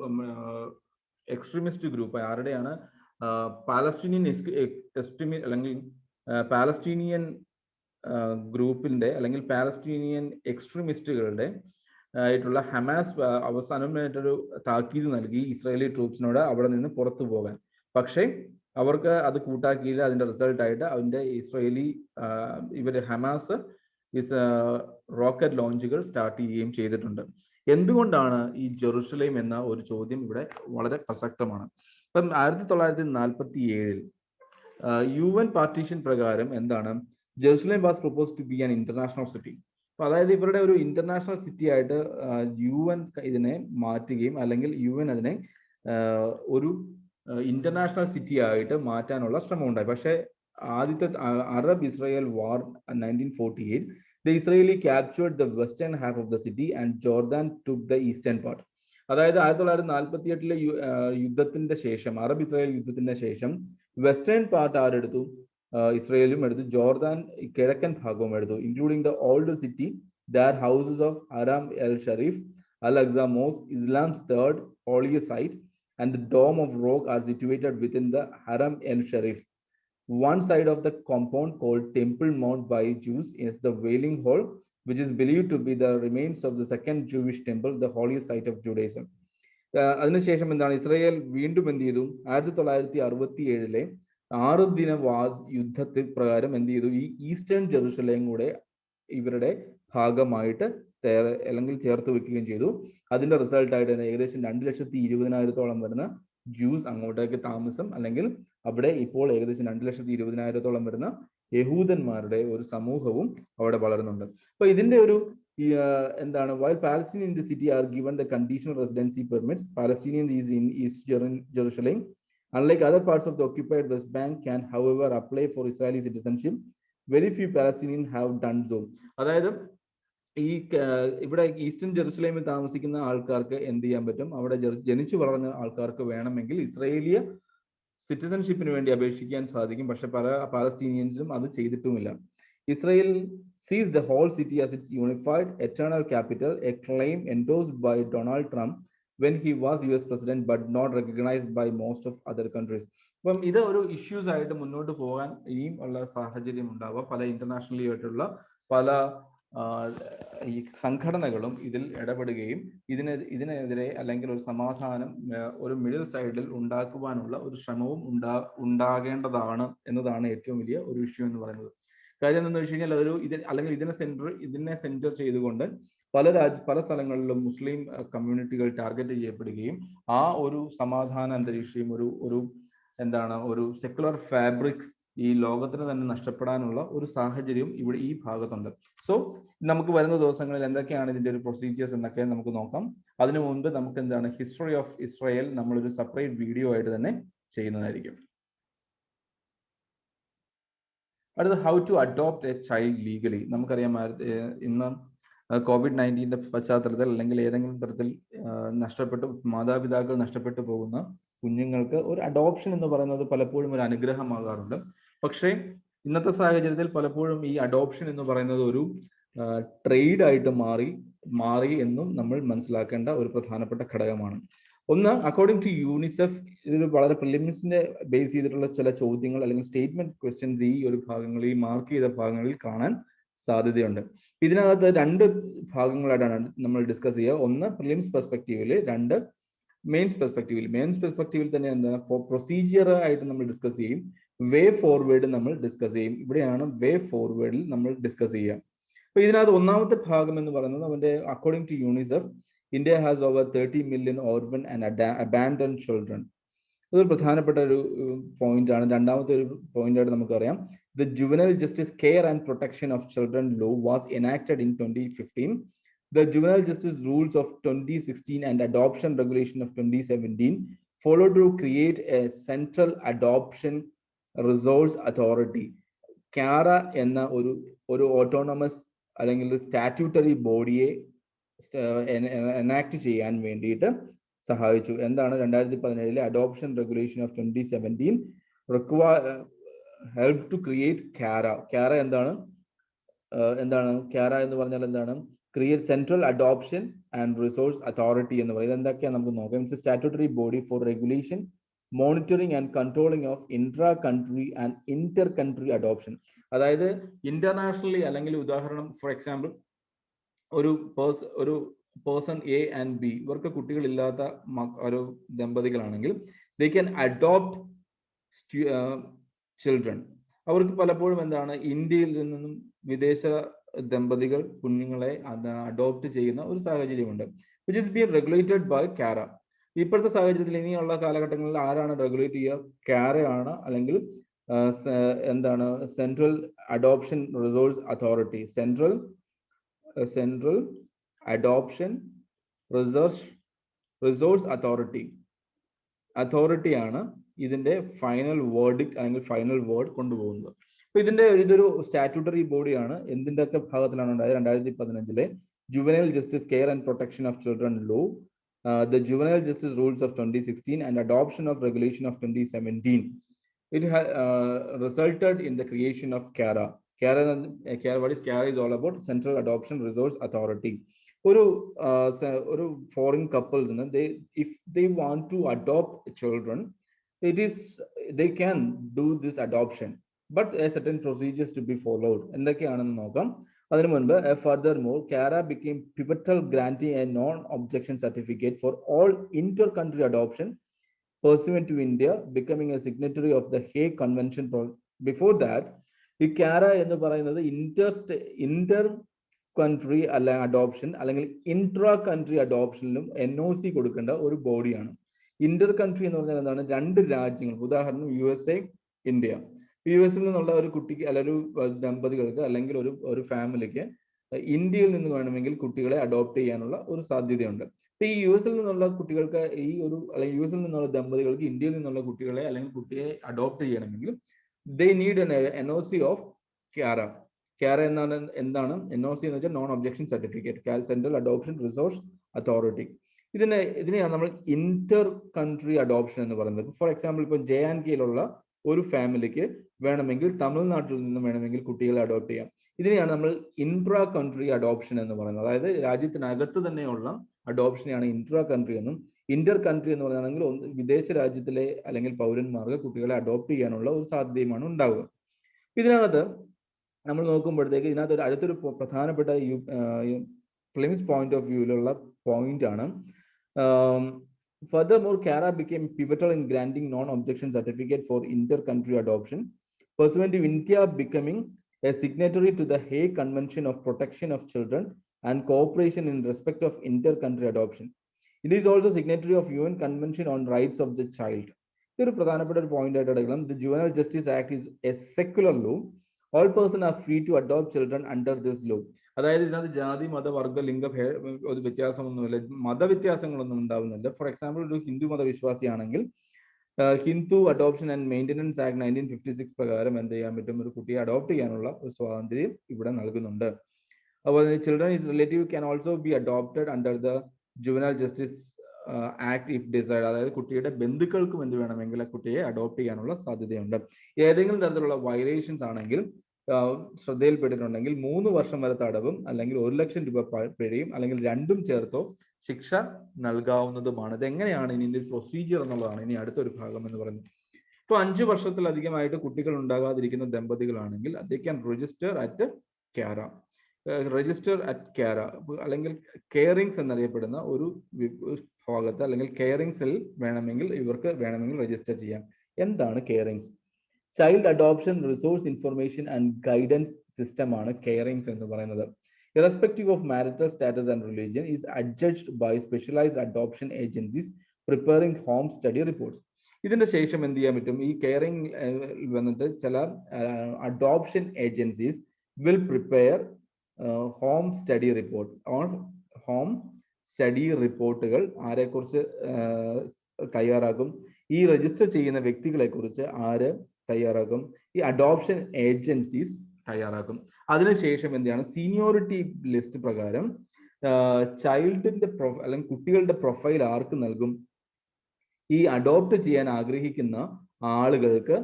എക്സ്ട്രീമിസ്റ്റ് ഗ്രൂപ്പ് ആരുടെയാണ്, പാലസ്തീനിയൻ അല്ലെങ്കിൽ പാലസ്തീനിയൻ ഗ്രൂപ്പിന്റെ അല്ലെങ്കിൽ പാലസ്തീനിയൻ എക്സ്ട്രീമിസ്റ്റുകളുടെ ആയിട്ടുള്ള ഹമാസ് അവസാനമായിട്ടൊരു താക്കീത് നൽകി ഇസ്രായേലി ട്രൂപ്സിനോട് അവിടെ നിന്ന് പുറത്തു പോകാൻ. പക്ഷേ അവർക്ക് അത് കൂട്ടാക്കിയില്ല. അതിന്റെ റിസൾട്ട് ആയിട്ട് അതിന്റെ ഹമാസ് റോക്കറ്റ് ലോഞ്ചുകൾ സ്റ്റാർട്ട് ചെയ്യുകയും ചെയ്തിട്ടുണ്ട്. എന്തുകൊണ്ടാണ് ഈ ജെറുസലേം എന്ന ഒരു ചോദ്യം ഇവിടെ വളരെ പ്രസക്തമാണ്. ഇപ്പം 1947 UN പാർട്ടീഷൻ പ്രകാരം എന്താണ്, Jerusalem was propose to be an international city. അപ്പൊ അതായത് ഇവരുടെ ഒരു ഇന്റർനാഷണൽ സിറ്റി ആയിട്ട് UN ഇതിനെ മാറ്റുകയും അല്ലെങ്കിൽ UN അതിനെ ഒരു ഇന്റർനാഷണൽ സിറ്റി ആയിട്ട് മാറ്റാനുള്ള ശ്രമം ഉണ്ടായി. പക്ഷേ ആദ്യത്തെ Arab Israel war 1948, the Israeli captured the western half of the city and Jordan took the eastern part. അതായത് 1948 യുദ്ധത്തിന്റെ ശേഷം, അറബ് ഇസ്രായേൽ യുദ്ധത്തിന്റെ ശേഷം വെസ്റ്റേൺ പാർട്ട് ആരെടുത്തു, ഇസ്രായേലും എടുത്തു, ജോർദാൻ കിഴക്കൻ ഭാഗവും എടുത്തു, including the old city that houses of Haram el Sharif, Al Aqsa mosque, Islam's third holiest site and the dome of rock are situated within the Haram el-Sharif. One side of the compound called Temple Mount by Jews is the Wailing Hall, which is believed to be the remains of the second Jewish temple, the holiest site of Judaism. അതിനുശേഷം എന്താണ്, Israel വീണ്ടും എന്ത് ചെയ്തു, 1967 6 ദിന യുദ്ധത്തിൽ പ്രകാരം എന്ത് ചെയ്തു, ഈ ഈസ്റ്റേൺ ജെറുസലേം കൂടെ ഇവരുടെ ഭാഗമായിട്ട് അല്ലെങ്കിൽ ചേർത്ത് വെക്കുകയും ചെയ്തു. അതിന്റെ റിസൾട്ട് ആയിട്ട് ഏകദേശം 2,20,000 വരുന്ന ജൂസ് അങ്ങോട്ടേക്ക് താമസം, അല്ലെങ്കിൽ അവിടെ ഇപ്പോൾ ഏകദേശം 2,20,000 വരുന്ന യഹൂദന്മാരുടെ ഒരു സമൂഹവും അവിടെ വളരുന്നുണ്ട്. അപ്പൊ ഇതിന്റെ ഒരു എന്താണ്, while Palestinians in the city are given the conditional residency permits, Palestinians is in East Jerusalem, unlike other parts of the occupied West Bank, can however apply for Israeli citizenship. Very few Palestinians have done so. അതായത് ഈ ഇവിടെ eastern ജെറുസലേമിൽ താമസിക്കുന്ന ആൾക്കാർക്ക് എന്ത് ചെയ്യാൻ പറ്റും, അവിടെ ജനിച്ചു വളർന്ന ആൾക്കാർക്ക് വേണമെങ്കിൽ ഇസ്രായേലിയ സിറ്റിസൺഷിപ്പിന് വേണ്ടി അപേക്ഷിക്കാൻ സാധിക്കും. പക്ഷെ പല പാലസ്തീനിയൻസും അത് ചെയ്തിട്ടുമില്ല. Israel sees the whole city as its unified eternal capital, a claim endorsed by Donald Trump when he was US president but not recognized by most of other countries. അപ്പം ഇത് ഒരു ഇഷ്യൂസ് ആയിട്ട് മുന്നോട്ട് പോകാൻ ഇനിയും ഉള്ള സാഹചര്യം ഉണ്ടാവുക. പല ഇന്റർനാഷണലി ആയിട്ടുള്ള പല ഈ സംഘടനകളും ഇതിൽ ഇടപെടുകയും ഇതിനെതിരെ അല്ലെങ്കിൽ ഒരു സമാധാനം ഒരു മിഡിൽ സൈഡിൽ ഉണ്ടാക്കുവാനുള്ള ഒരു ശ്രമവും ഉണ്ടാകേണ്ടതാണ് എന്നതാണ് ഏറ്റവും വലിയ ഒരു ഇഷ്യൂ എന്ന് പറയുന്നത്. കാര്യം എന്താണെന്ന് വെച്ച് കഴിഞ്ഞാൽ അല്ലെങ്കിൽ ഇതിനെ സെന്റർ ചെയ്തുകൊണ്ട് പല സ്ഥലങ്ങളിലും മുസ്ലിം കമ്മ്യൂണിറ്റികൾ ടാർഗറ്റ് ചെയ്യപ്പെടുകയും ആ ഒരു സമാധാന അന്തരീക്ഷം ഒരു സെക്കുലർ ഫാബ്രിക്സ് ഈ ലോകത്തിന് തന്നെ നഷ്ടപ്പെടാനുള്ള ഒരു സാഹചര്യം ഇവിടെ ഈ ഭാഗത്തുണ്ട്. സോ നമുക്ക് വരുന്ന ദിവസങ്ങളിൽ എന്തൊക്കെയാണ് ഇതിന്റെ ഒരു പ്രൊസീജിയേഴ്സ് എന്നൊക്കെ നമുക്ക് നോക്കാം. അതിനു മുൻപ് നമുക്ക് എന്താണ് ഹിസ്റ്ററി ഓഫ് ഇസ്രായേൽ നമ്മളൊരു സെപ്പറേറ്റ് വീഡിയോ ആയിട്ട് തന്നെ ചെയ്യുന്നതായിരിക്കും. അടുത്ത how to adopt a child legally. നമുക്കറിയാം ഇന്ന് COVID-19 പശ്ചാത്തലത്തിൽ അല്ലെങ്കിൽ ഏതെങ്കിലും തരത്തിൽ മാതാപിതാക്കൾ നഷ്ടപ്പെട്ടു പോകുന്ന കുഞ്ഞുങ്ങൾക്ക് ഒരു അഡോപ്ഷൻ എന്ന് പറയുന്നത് പലപ്പോഴും ഒരു അനുഗ്രഹമാകാറുണ്ട്. പക്ഷേ ഇന്നത്തെ സാഹചര്യത്തിൽ പലപ്പോഴും ഈ അഡോപ്ഷൻ എന്ന് പറയുന്നത് ഒരു ട്രേഡ് ആയിട്ട് മാറി എന്നും നമ്മൾ മനസ്സിലാക്കേണ്ട ഒരു പ്രധാനപ്പെട്ട ഘടകമാണ്. ഒന്ന്, അക്കോർഡിംഗ് ടു യൂണിസെഫ്, ഇതിൽ വളരെ പ്രിലിംസിനെ ബേസ് ചെയ്തിട്ടുള്ള ചില ചോദ്യങ്ങൾ അല്ലെങ്കിൽ സ്റ്റേറ്റ്മെന്റ് ക്വസ്റ്റ്യൻസ് ഈ ഒരു ഭാഗങ്ങളിൽ, മാർക്ക് ചെയ്ത ഭാഗങ്ങളിൽ കാണാൻ സാധ്യതയുണ്ട്. ഇതിനകത്ത് 2 ഭാഗങ്ങളായിട്ടാണ് നമ്മൾ ഡിസ്കസ് ചെയ്യുക. ഒന്ന് പ്രിലിംസ് പെർസ്പെക്റ്റീവില്, 2 മെയിൻസ് പെർസ്പെക്റ്റീവിൽ. മെയിൻസ് പെർസ്പെക്റ്റീവിൽ തന്നെ എന്താണ് പ്രൊസീജിയർ ആയിട്ട് നമ്മൾ ഡിസ്കസ് ചെയ്യും, വേ ഫോർവേഡ് നമ്മൾ ഡിസ്കസ് ചെയ്യും. ഇവിടെയാണ് വേ ഫോർവേഡിൽ നമ്മൾ ഡിസ്കസ് ചെയ്യുക. അപ്പൊ ഇതിനകത്ത് ഒന്നാമത്തെ ഭാഗം എന്ന് പറയുന്നത് അവന്റെ according to UNICEF, India has over 30 million orphan and abandoned children. അതൊരു പ്രധാനപ്പെട്ട ഒരു പോയിന്റ് ആണ്. രണ്ടാമത്തെ ഒരു പോയിന്റ് ആയിട്ട് നമുക്കറിയാം, the juvenile justice care and protection of children law was enacted in 2015. The Juvenile Justice Rules of 2016 and Adoption Regulation of 2017 followed to create a Central Adoption Resource Authority. ക്യാര എന്ന ഒരു autonomous അല്ലെങ്കിൽ statutory ബോഡിയെ enact ചെയ്യാൻ വേണ്ടിയിട്ട് സഹായിച്ചു. എന്താണ് 2017 adoption regulation of 2017 help to create CARA. CARA എന്താണ് CARA എന്ന് പറഞ്ഞാൽ എന്താണ്? Create central adoption and resource authority എന്ന് പറയുന്നത് എന്തൊക്കെയാണ് നമുക്ക് നോക്കാം. It's a statutory body for regulation, monitoring and controlling of intra country and inter country adoption. അതായത് ഇന്റർനാഷണലി, അല്ലെങ്കിൽ ഉദാഹരണം ഫോർ എക്സാമ്പിൾ ഒരു പേഴ്സൺ എ ആൻഡ് ബി, ഇവർക്ക് കുട്ടികളില്ലാത്ത ഒരു ദമ്പതികളാണെങ്കിൽ ദേ ക്യാൻ അഡോപ്റ്റ് ചിൽഡ്രൻ. അവർക്ക് പലപ്പോഴും എന്താണ്, ഇന്ത്യയിൽ നിന്നും വിദേശ ദമ്പതികൾ കുഞ്ഞുങ്ങളെ അഡോപ്റ്റ് ചെയ്യുന്ന ഒരു സാഹചര്യമുണ്ട്, which is been regulated by CARA. ഇപ്പോഴത്തെ സാഹചര്യത്തിൽ ഇനിയുള്ള കാലഘട്ടങ്ങളിൽ ആരാണ് റെഗുലേറ്റ് ചെയ്യുക? ക്യാര ആണ്, അല്ലെങ്കിൽ എന്താണ് central adoption resource authority. Central adoption resource അതോറിറ്റിയാണ് ഇതിന്റെ ഫൈനൽ വേർഡിക്ട് അല്ലെങ്കിൽ ഫൈനൽ വേർഡ് കൊണ്ടുപോകുന്നത്. അപ്പൊ ഇതൊരു സ്റ്റാറ്റ്യൂട്ടറി ബോഡിയാണ്. എന്തിന്റെ ഒക്കെ ഭാഗത്തിലാണ് ഉണ്ടായത്? 2015 juvenile justice care and protection of children law, the Juvenile Justice Rules of 2016 and Adoption of Regulation of 2017. It resulted in the creation of CARA. What is CARA? Is all about Central Adoption Resource Authority. ഒരു foreign couples, if they want to adopt children, they can do this adoption, but a certain procedures to be followed. എന്തൊക്കെയാണെന്ന് നോക്കാം. അതിനു മുൻപ് furthermore, CARA became pivotal, granting a non-objection certificate for all inter-country adoption pursuant to India becoming a signatory of the Hague Convention. Before that, ഈ CARA എന്ന് പറയുന്നത് Inter country adoption അല്ലെങ്കിൽ intra country അഡോപ്ഷനിലും NOC കൊടുക്കേണ്ട ഒരു ബോഡിയാണ്. Inter country എന്ന് പറഞ്ഞാൽ എന്താണ്? 2 രാജ്യങ്ങൾ, ഉദാഹരണം USA, ഇന്ത്യ. US-ൽ നിന്നുള്ള ഒരു കുട്ടിക്ക് അല്ലെങ്കിൽ ഒരു ദമ്പതികൾക്ക് അല്ലെങ്കിൽ ഒരു ഫാമിലിക്ക് ഇന്ത്യയിൽ നിന്ന് വേണമെങ്കിൽ കുട്ടികളെ അഡോപ്റ്റ് ചെയ്യാനുള്ള ഒരു സാധ്യതയുണ്ട്. അപ്പൊ ഈ US-ൽ നിന്നുള്ള കുട്ടികൾക്ക് അല്ലെങ്കിൽ US-ൽ നിന്നുള്ള ദമ്പതികൾക്ക് ഇന്ത്യയിൽ നിന്നുള്ള കുട്ടികളെ അല്ലെങ്കിൽ കുട്ടിയെ അഡോപ്റ്റ് ചെയ്യണമെങ്കിൽ they need an NOC of CARA. CARA എന്താണ്? NOC എന്ന് വെച്ചാൽ non objection certificate, central adoption resource authority. ഇതിനെയാണ് നമ്മൾ ഇന്റർ കൺട്രി അഡോപ്ഷൻ എന്ന് പറയുന്നത്. ഫോർ എക്സാമ്പിൾ, ഇപ്പോൾ JNKയിലുള്ള ഒരു ഫാമിലിക്ക് വേണമെങ്കിൽ തമിഴ്നാട്ടിൽ നിന്ന് വേണമെങ്കിൽ കുട്ടികളെ അഡോപ്റ്റ് ചെയ്യാം. ഇതിനെയാണ് നമ്മൾ ഇൻട്രാ കൺട്രി അഡോപ്ഷൻ എന്ന് പറയുന്നത്. അതായത് രാജ്യത്തിനകത്ത് തന്നെയുള്ള അഡോപ്ഷനെയാണ് ഇൻട്രാ കൺട്രി എന്നും, ഇന്റർ കൺട്രി എന്ന് പറയുകയാണെങ്കിൽ വിദേശ രാജ്യത്തിലെ അല്ലെങ്കിൽ പൗരന്മാർക്ക് കുട്ടികളെ അഡോപ്റ്റ് ചെയ്യാനുള്ള ഒരു സാധ്യതയുമാണ് ഉണ്ടാവുക. ഇതിനകത്ത് നമ്മൾ നോക്കുമ്പോഴത്തേക്ക് ഇതിനകത്ത് അടുത്തൊരു പ്രധാനപ്പെട്ട പ്രിലിംസ് പോയിന്റ് ഓഫ് വ്യൂവിലുള്ള പോയിന്റ് ആണ്. Furthermore, CARA became pivotal in granting non-objection certificate for inter-country adoption, pursuant to India becoming a signatory to the Hague Convention of Protection of Children and Cooperation in respect of inter-country adoption. It is also signatory of UN Convention on Rights of the Child. ഇതൊരു പ്രധാനപ്പെട്ട ഒരു point ആയിട്ട് എടുക്കണം. The Juvenile Justice Act is a secular law. All persons are free to adopt children under this law. അതായത് ഇതിനകത്ത് ജാതി, മത, വർഗ, ലിംഗ ഒരു വ്യത്യാസമൊന്നുമില്ല, മതവ്യത്യാസങ്ങളൊന്നും ഉണ്ടാവുന്നില്ല. ഫോർ എക്സാമ്പിൾ, ഒരു ഹിന്ദു മതവിശ്വാസിയാണെങ്കിൽ Hindu adoption and maintenance act 1956 പ്രകാരം എന്ത് ചെയ്യാൻ പറ്റും? ഒരു കുട്ടിയെ അഡോപ്റ്റ് ചെയ്യാനുള്ള ഒരു സ്വാതന്ത്ര്യം ഇവിടെ നൽകുന്നുണ്ട്. അപ്പോൾ children is relative can also be adopted under the juvenile justice act if decide. അതായത് കുട്ടിയുടെ ബന്ധുക്കൾക്കും എന്ത് വേണമെങ്കിൽ ആ കുട്ടിയെ അഡോപ്റ്റ് ചെയ്യാനുള്ള സാധ്യതയുണ്ട്. ഏതെങ്കിലും തരത്തിലുള്ള വയലേഷൻസ് ആണെങ്കിൽ ശ്രദ്ധയിൽപ്പെട്ടിട്ടുണ്ടെങ്കിൽ 3 വർഷം വരെ തടവും അല്ലെങ്കിൽ 1 ലക്ഷം രൂപ പിഴയും അല്ലെങ്കിൽ രണ്ടും ചേർത്തോ ശിക്ഷ നൽകാവുന്നതുമാണ്. ഇതെങ്ങനെയാണ് ഇതിന്റെ പ്രൊസീജിയർ എന്നുള്ളതാണ് ഇനി അടുത്തൊരു ഭാഗം എന്ന് പറയുന്നത്. ഇപ്പോൾ 5 വർഷത്തിലധികമായിട്ട് കുട്ടികൾ ഉണ്ടാകാതിരിക്കുന്ന ദമ്പതികളാണെങ്കിൽ they can register at CARA. Register at CARA അല്ലെങ്കിൽ കെയറിങ്സ് എന്നറിയപ്പെടുന്ന ഒരു ഭാഗത്ത് അല്ലെങ്കിൽ കെയറിങ്സിൽ ഇവർക്ക് വേണമെങ്കിൽ രജിസ്റ്റർ ചെയ്യാം. എന്താണ് CARINGS? Child adoption resource information and guidance system ആണ് കെയറിങ്സ് എന്ന് പറയുന്നത്. Irrespective of marital status and religion, is adjudged by specialized adoption agencies preparing home study reports. ഇതിന്റെ ശേഷം എന്ത് ചെയ്യാൻ പറ്റും? ഈ കെയറിംഗ് വന്നിട്ട് ചില adoption agencies will prepare home study report home study റിപ്പോർട്ടുകൾ ആരെക്കുറിച്ച് തയ്യാറാക്കും? ഈ രജിസ്റ്റർ ചെയ്യുന്ന വ്യക്തികളെ കുറിച്ച് ആര് തയ്യാറാക്കും? ഈ അഡോപ്ഷൻ ഏജൻസീസ് തയ്യാറാക്കും. അതിനുശേഷം എന്താണ്? സീനിയോറിറ്റി ലിസ്റ്റ് പ്രകാരം ചൈൽഡിന്റെ അല്ലെങ്കിൽ കുട്ടികളുടെ പ്രൊഫൈൽ ആർക്ക് നൽകും? ഈ അഡോപ്റ്റ് ചെയ്യാൻ ആഗ്രഹിക്കുന്ന ആളുകൾക്ക്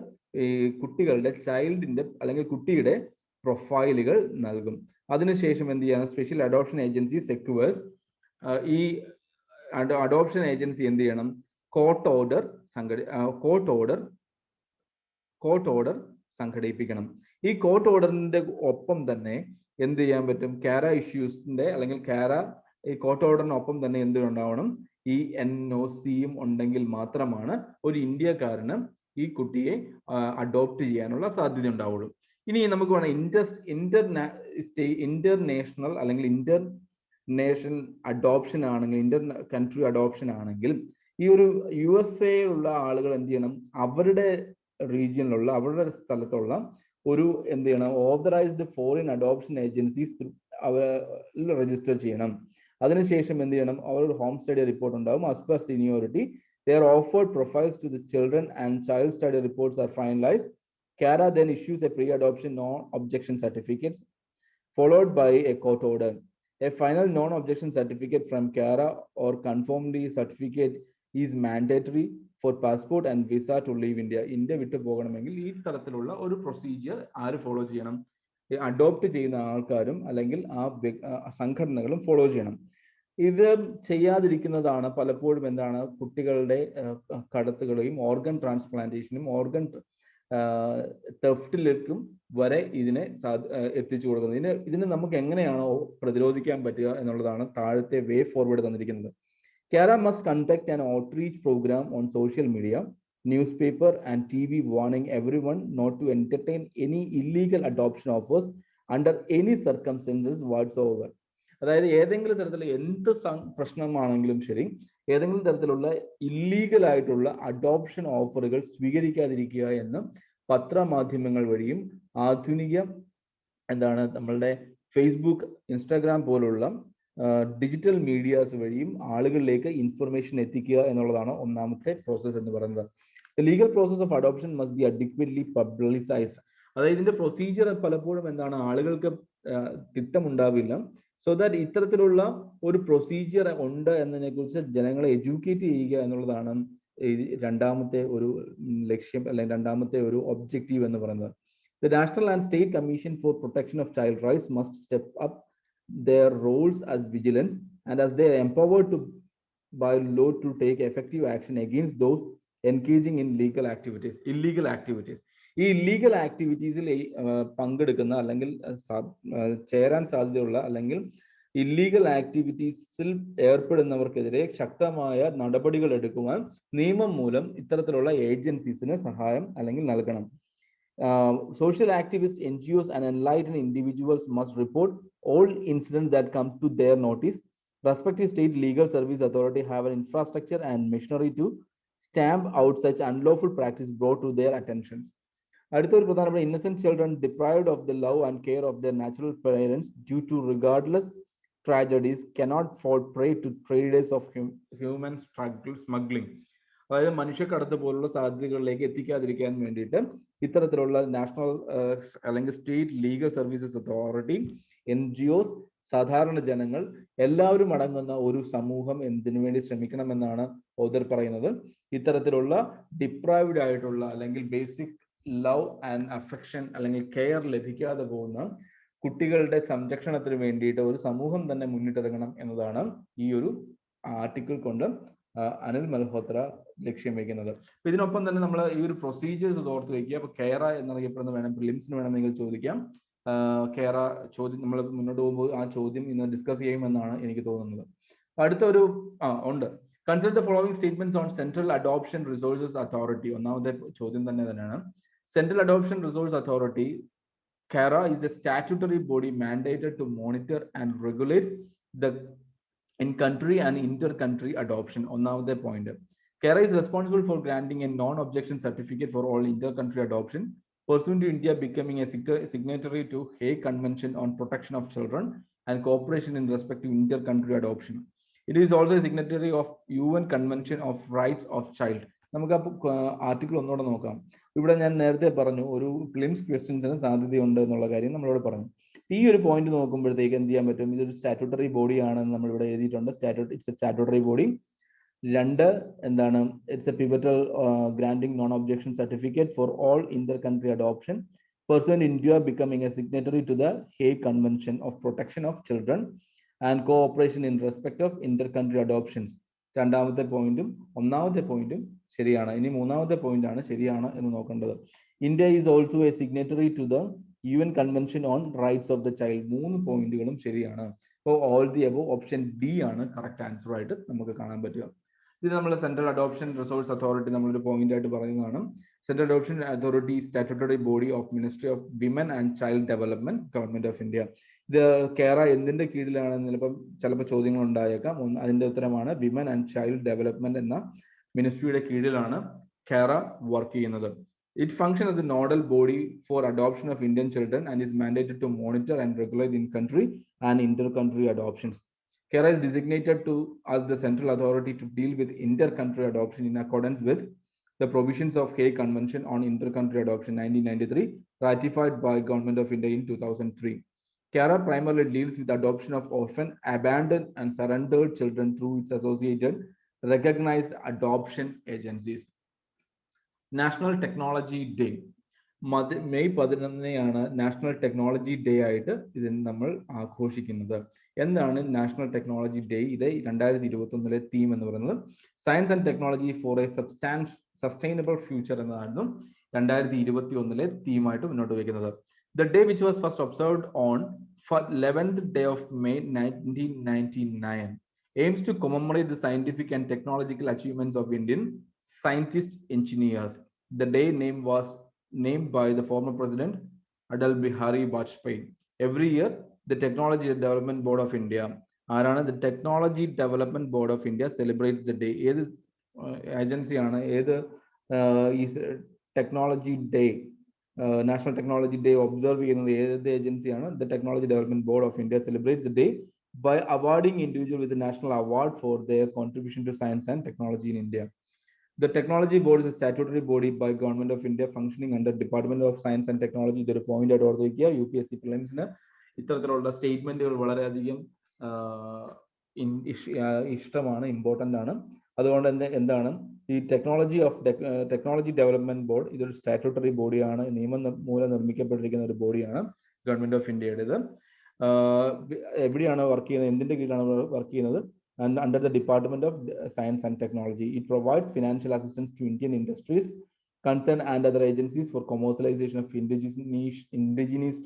ഈ കുട്ടികളുടെ ചൈൽഡിന്റെ അല്ലെങ്കിൽ കുട്ടിയുടെ പ്രൊഫൈലുകൾ നൽകും. അതിനുശേഷം എന്ത് ചെയ്യണം? സ്പെഷ്യൽ അഡോപ്ഷൻ ഏജൻസി സെക്യൂവേഴ്സ് ഈ അഡോപ്ഷൻ ഏജൻസി എന്ത് ചെയ്യണം? കോർട്ട് ഓർഡർ സംഘടിപ്പിക്കണം. ഈ കോർട്ട് ഓർഡറിന്റെ ഒപ്പം തന്നെ എന്ത് ചെയ്യാൻ പറ്റും? CARA ഇഷ്യൂസിന്റെ അല്ലെങ്കിൽ CARA ഈ കോർട്ട് ഓർഡറിനൊപ്പം തന്നെ എന്ത് ഉണ്ടാവണം? ഈ NOCയും ഉണ്ടെങ്കിൽ മാത്രമാണ് ഒരു ഇന്ത്യക്കാരന് ഈ കുട്ടിയെ അഡോപ്റ്റ് ചെയ്യാനുള്ള സാധ്യത ഉണ്ടാവുള്ളൂ. ഇനി നമുക്ക് വേണം ഇന്റർനാഷണൽ അല്ലെങ്കിൽ ഇന്റർനേഷണൽ അഡോപ്ഷൻ ആണെങ്കിൽ, ഇന്റർ കൺട്രി അഡോപ്ഷൻ ആണെങ്കിൽ ഈ ഒരു USA ഉള്ള ആളുകൾ എന്ത് ചെയ്യണം? അവരുടെ റീജിയനിലുള്ള അവരുടെ സ്ഥലത്തുള്ള ഒരു എന്ത് ചെയ്യണം? Authorised foreign adoption agencies register ചെയ്യണം. അതിനുശേഷം എന്ത് ചെയ്യണം? അവരുടെ ഹോം സ്റ്റഡി റിപ്പോർട്ട് ഉണ്ടാവും. As per seniority they are offered profiles to the children and child study reports are finalized. CARA then issues a pre-adoption non-objection certificate followed by a court order. A final non-objection certificate from CARA or conformity certificate is mandatory for passport and visa to leave India. India വിട്ടു പോകണമെങ്കിൽ ഈ തരത്തിലുള്ള ഒരു procedure ആര് follow ചെയ്യണം? Adopt ചെയ്യുന്ന ആൾക്കാരും അല്ലെങ്കിൽ ആ സംഘടനകളും ഫോളോ ചെയ്യണം. ഇത് ചെയ്യാതിരിക്കുന്നതാണ് പലപ്പോഴും എന്താണ് കുട്ടികളുടെ കടത്തുകളെയും ഓർഗൻ ട്രാൻസ്പ്ലാന്റേഷനും ഓർഗൻ തെഫ്റ്റിലേക്കും വരെ ഇതിനെ എത്തിച്ചു കൊടുക്കുന്നത്. ഇതിന് നമുക്ക് എങ്ങനെയാണോ പ്രതിരോധിക്കാൻ പറ്റുക എന്നുള്ളതാണ് താഴത്തെ വേ ഫോർവേഡ് തന്നിരിക്കുന്നത്. CARA must conduct an outreach program on social media, newspaper and TV warning everyone not to entertain any illegal adoption offers under any circumstances whatsoever. അതായത് ഏതെങ്കിലും തരത്തിലുള്ള എന്ത് പ്രശ്നമാണെങ്കിലും ശരി, ഏതെങ്കിലും തരത്തിലുള്ള ഇല്ലീഗൽ ആയിട്ടുള്ള അഡോപ്ഷൻ ഓഫറുകൾ സ്വീകരിക്കാതിരിക്കുക എന്ന് പത്രമാധ്യമങ്ങൾ വഴിയും ആധുനിക നമ്മളുടെ ഫേസ്ബുക്ക്, ഇൻസ്റ്റാഗ്രാം പോലുള്ള ഡിജിറ്റൽ മീഡിയാസ് വഴിയും ആളുകളിലേക്ക് ഇൻഫർമേഷൻ എത്തിക്കുക എന്നുള്ളതാണ് ഒന്നാമത്തെ പ്രോസസ്സ് എന്ന് പറയുന്നത്. The legal process of adoption must be adequately publicized. അതായത് ഇതിന്റെ പ്രൊസീജിയർ പലപ്പോഴും ആളുകൾക്ക് തിട്ടമുണ്ടാവില്ല. സോ ദാറ്റ് ഇത്തരത്തിലുള്ള ഒരു പ്രൊസീജിയർ ഉണ്ട് എന്നതിനെ കുറിച്ച് ജനങ്ങളെ എഡ്യൂക്കേറ്റ് ചെയ്യുക എന്നുള്ളതാണ് രണ്ടാമത്തെ ഒരു ലക്ഷ്യം അല്ലെങ്കിൽ രണ്ടാമത്തെ ഒരു ഒബ്ജക്റ്റീവ് എന്ന് പറയുന്നത്. The National and State Commission for Protection of Child Rights must step up their roles as vigilance and as they are empowered by law to take effective action against those engaging in illegal activities. ഈ illegal ആക്ടിവിറ്റീസിൽ പങ്കെടുക്കുന്ന അല്ലെങ്കിൽ ചേരാൻ സാധ്യതയുള്ള അല്ലെങ്കിൽ illegal ആക്ടിവിറ്റീസിൽ ഏർപ്പെടുന്നവർക്കെതിരെ ശക്തമായ നടപടികൾ എടുക്കുവാൻ നിയമം മൂലം ഇത്തരത്തിലുള്ള ഏജൻസീസിന് സഹായം അല്ലെങ്കിൽ നൽകണം. Social activists, NGOs and enlightened individuals must report all incidents that come to their notice. Respective state legal service authority have an infrastructure and machinery to stamp out such unlawful practice brought to their attention. അടുത്തൊരു പ്രധാനപ്പെട്ട innocent children deprived of the love and care of their natural parents due to regardless tragedies cannot fall prey to traders of human smuggling. അതായത് മനുഷ്യക്കടത്ത് പോലുള്ള സാധ്യതകളിലേക്ക് എത്തിക്കാതിരിക്കാൻ വേണ്ടിയിട്ട് ഇത്തരത്തിലുള്ള national അല്ലെങ്കിൽ state legal services authority, NGOs, സാധാരണ ജനങ്ങൾ എല്ലാവരും അടങ്ങുന്ന ഒരു സമൂഹം എന്തിനു വേണ്ടി ശ്രമിക്കണമെന്നാണ് ഓദർ പറയുന്നത്. ഇത്തരത്തിലുള്ള ഡിപ്രൈവ്ഡ് ആയിട്ടുള്ള അല്ലെങ്കിൽ ബേസിക് ലവ് ആൻഡ് അഫെക്ഷൻ അല്ലെങ്കിൽ കെയർ ലഭിക്കാതെ പോകുന്ന കുട്ടികളുടെ സംരക്ഷണത്തിന് വേണ്ടിയിട്ട് ഒരു സമൂഹം തന്നെ മുന്നിട്ടിറങ്ങണം എന്നതാണ് ഈ ഒരു ആർട്ടിക്കിൾ കൊണ്ട് അനിൽ മൽഹോത്ര ലക്ഷ്യം വെക്കുന്നത്. അപ്പൊ ഇതിനൊപ്പം തന്നെ നമ്മൾ ഈ ഒരു പ്രൊസീജിയേഴ്സ് ഓർത്ത് വയ്ക്കുക. അപ്പൊ കെയറ എന്നറിയപ്പെടുന്ന വേണം പ്രിലിംസിന് വേണമെങ്കിൽ ചോദിക്കാം. കെയറ ചോദ്യം നമ്മൾ മുന്നോട്ട് പോകുമ്പോൾ ആ ചോദ്യം ഇന്ന് ഡിസ്കസ് ചെയ്യുമെന്നാണ് എനിക്ക് തോന്നുന്നത്. അടുത്ത ഒരു ഉണ്ട്. Consider the following statements on central adoption resources authority. ഒന്നാമത്തെ ചോദ്യം തന്നെയാണ്. Central adoption resource authority CARA is a statutory body mandated to monitor and regulate the in-country and inter-country adoption. ഒന്നാമത്തെ point. CARA is responsible for granting a non-objection certificate for all inter-country adoption pursuant to India becoming a signatory to Hague Convention on Protection of Children and cooperation in respect to inter-country adoption. It is also a signatory of UN Convention of Rights of Child. നമുക്ക് article ഒന്നുകൂടെ നോക്കാം. ഇവിടെ ഞാൻ നേരത്തെ പറഞ്ഞു ഒരു prelims ക്വസ്റ്റ്യൻസിന് സാധ്യതയുണ്ട് എന്നുള്ള കാര്യം നമ്മളോട് പറഞ്ഞു. ഈ ഒരു പോയിന്റ് നോക്കുമ്പോഴത്തേക്ക് എന്ത് ചെയ്യാൻ പറ്റും? ഇതൊരു സ്റ്റാറ്റ്യൂട്ടറി ബോഡി ആണെന്ന് നമ്മൾ ഇവിടെ എഴുതിയിട്ടുണ്ട്. It's a statutory body. രണ്ട് എന്താണ്? It's A pivotal granting non objection certificate for all Inter country adoption pursuant India becoming a signatory to the Hague Convention of Protection of Children and cooperation in respect of inter-country adoptions. രണ്ടാമത്തെ പോയിന്റും ഒന്നാമത്തെ പോയിന്റും ശരിയാണ്. ഇനി മൂന്നാമത്തെ point ആണ് ശരിയാണ് എന്ന് നോക്കേണ്ടത്. India is also a signatory to the UN convention on rights of the child. മൂന്ന് പോയിന്റുകളും ശരിയാണ്. അപ്പോൾ all the above option D ആണ് കറക്റ്റ് ആൻസർ ആയിട്ട് നമുക്ക് കാണാൻ പറ്റുക. ഇത് നമ്മൾ സെൻട്രൽ അഡോപ്ഷൻ റിസോഴ്സ് അതോറിറ്റി നമ്മളൊരു പോയിന്റ് ആയിട്ട് പറയുന്നതാണ്. Central adoption authority statutory body of ministry of women and child development government of India. ഇത് കേര എന്തിന്റെ കീഴിലാണെന്ന് ചിലപ്പോൾ ചോദ്യങ്ങൾ ഉണ്ടായേക്കാം. അതിന്റെ ഉത്തരമാണ് വിമൻ ആൻഡ് ചൈൽഡ് ഡെവലപ്മെന്റ് എന്ന മിനിസ്ട്രിയുടെ കീഴിലാണ് കേര വർക്ക് ചെയ്യുന്നത്. It function as a nodal body for adoption of Indian children and is mandated to monitor and regulate in-country and inter-country adoptions. KERA is designated as the central authority to deal with inter-country adoption in accordance with the provisions of Hague Convention on Inter-Country Adoption 1993, ratified by Government of India in 2003. KERA primarily deals with adoption of orphan, abandoned and surrendered children through its associated recognized adoption agencies. National technology day May 11 national technology day ആയിട്ട് ഇതിന് നമ്മൾ ആഘോഷിക്കുന്നത്. എന്താണ് national technology day? ഇത് 2021 theme എന്ന് പറയുന്നത് science and technology for A sustainable future എന്നതായിരുന്നു 2021 തീമായിട്ട് മുന്നോട്ട് വയ്ക്കുന്നത്. The day, which was first observed on 11th day of May 1999, aims to commemorate the scientific and technological achievements of Indian scientists, engineers. The day name was named by the former president Atal Bihari Vajpayee. Every year, the Technology Development Board of India, the Technology Development Board of India celebrates the day. This agency is Technology Day. National Technology Day observing the agency, the Technology Development Board of India celebrates the day by awarding individuals with the national award for their contribution to science and technology in India. The Technology Board is a statutory body by Government of India functioning under Department of Science and Technology. ഇതൊരു point ആയിട്ട് ഓർത്ത് വയ്ക്കുക. UPSC പ്രിലിംസിന് ഇത്തരത്തിലുള്ള സ്റ്റേറ്റ്മെന്റുകൾ വളരെയധികം ഇഷ്ടമാണ്, important ആണ്. അതുകൊണ്ട് എന്താണ് ഈ ടെക്നോളജി ഡെവലപ്മെന്റ് ബോർഡ് ഇതൊരു സ്റ്റാറ്റ്യൂട്ടറി ബോഡിയാണ്, നിയമം മൂലം നിർമ്മിക്കപ്പെട്ടിരിക്കുന്ന ഒരു ബോഡിയാണ് ഗവൺമെന്റ് ഓഫ് ഇന്ത്യയുടേത്. എവിടെയാണ് വർക്ക് ചെയ്യുന്നത്, എന്തിന്റെ കീഴിലാണ് വർക്ക് ചെയ്യുന്നത്? And under the Department of Science and Technology. It provides financial assistance to Indian industries concerned and other agencies for commercialization of indigenous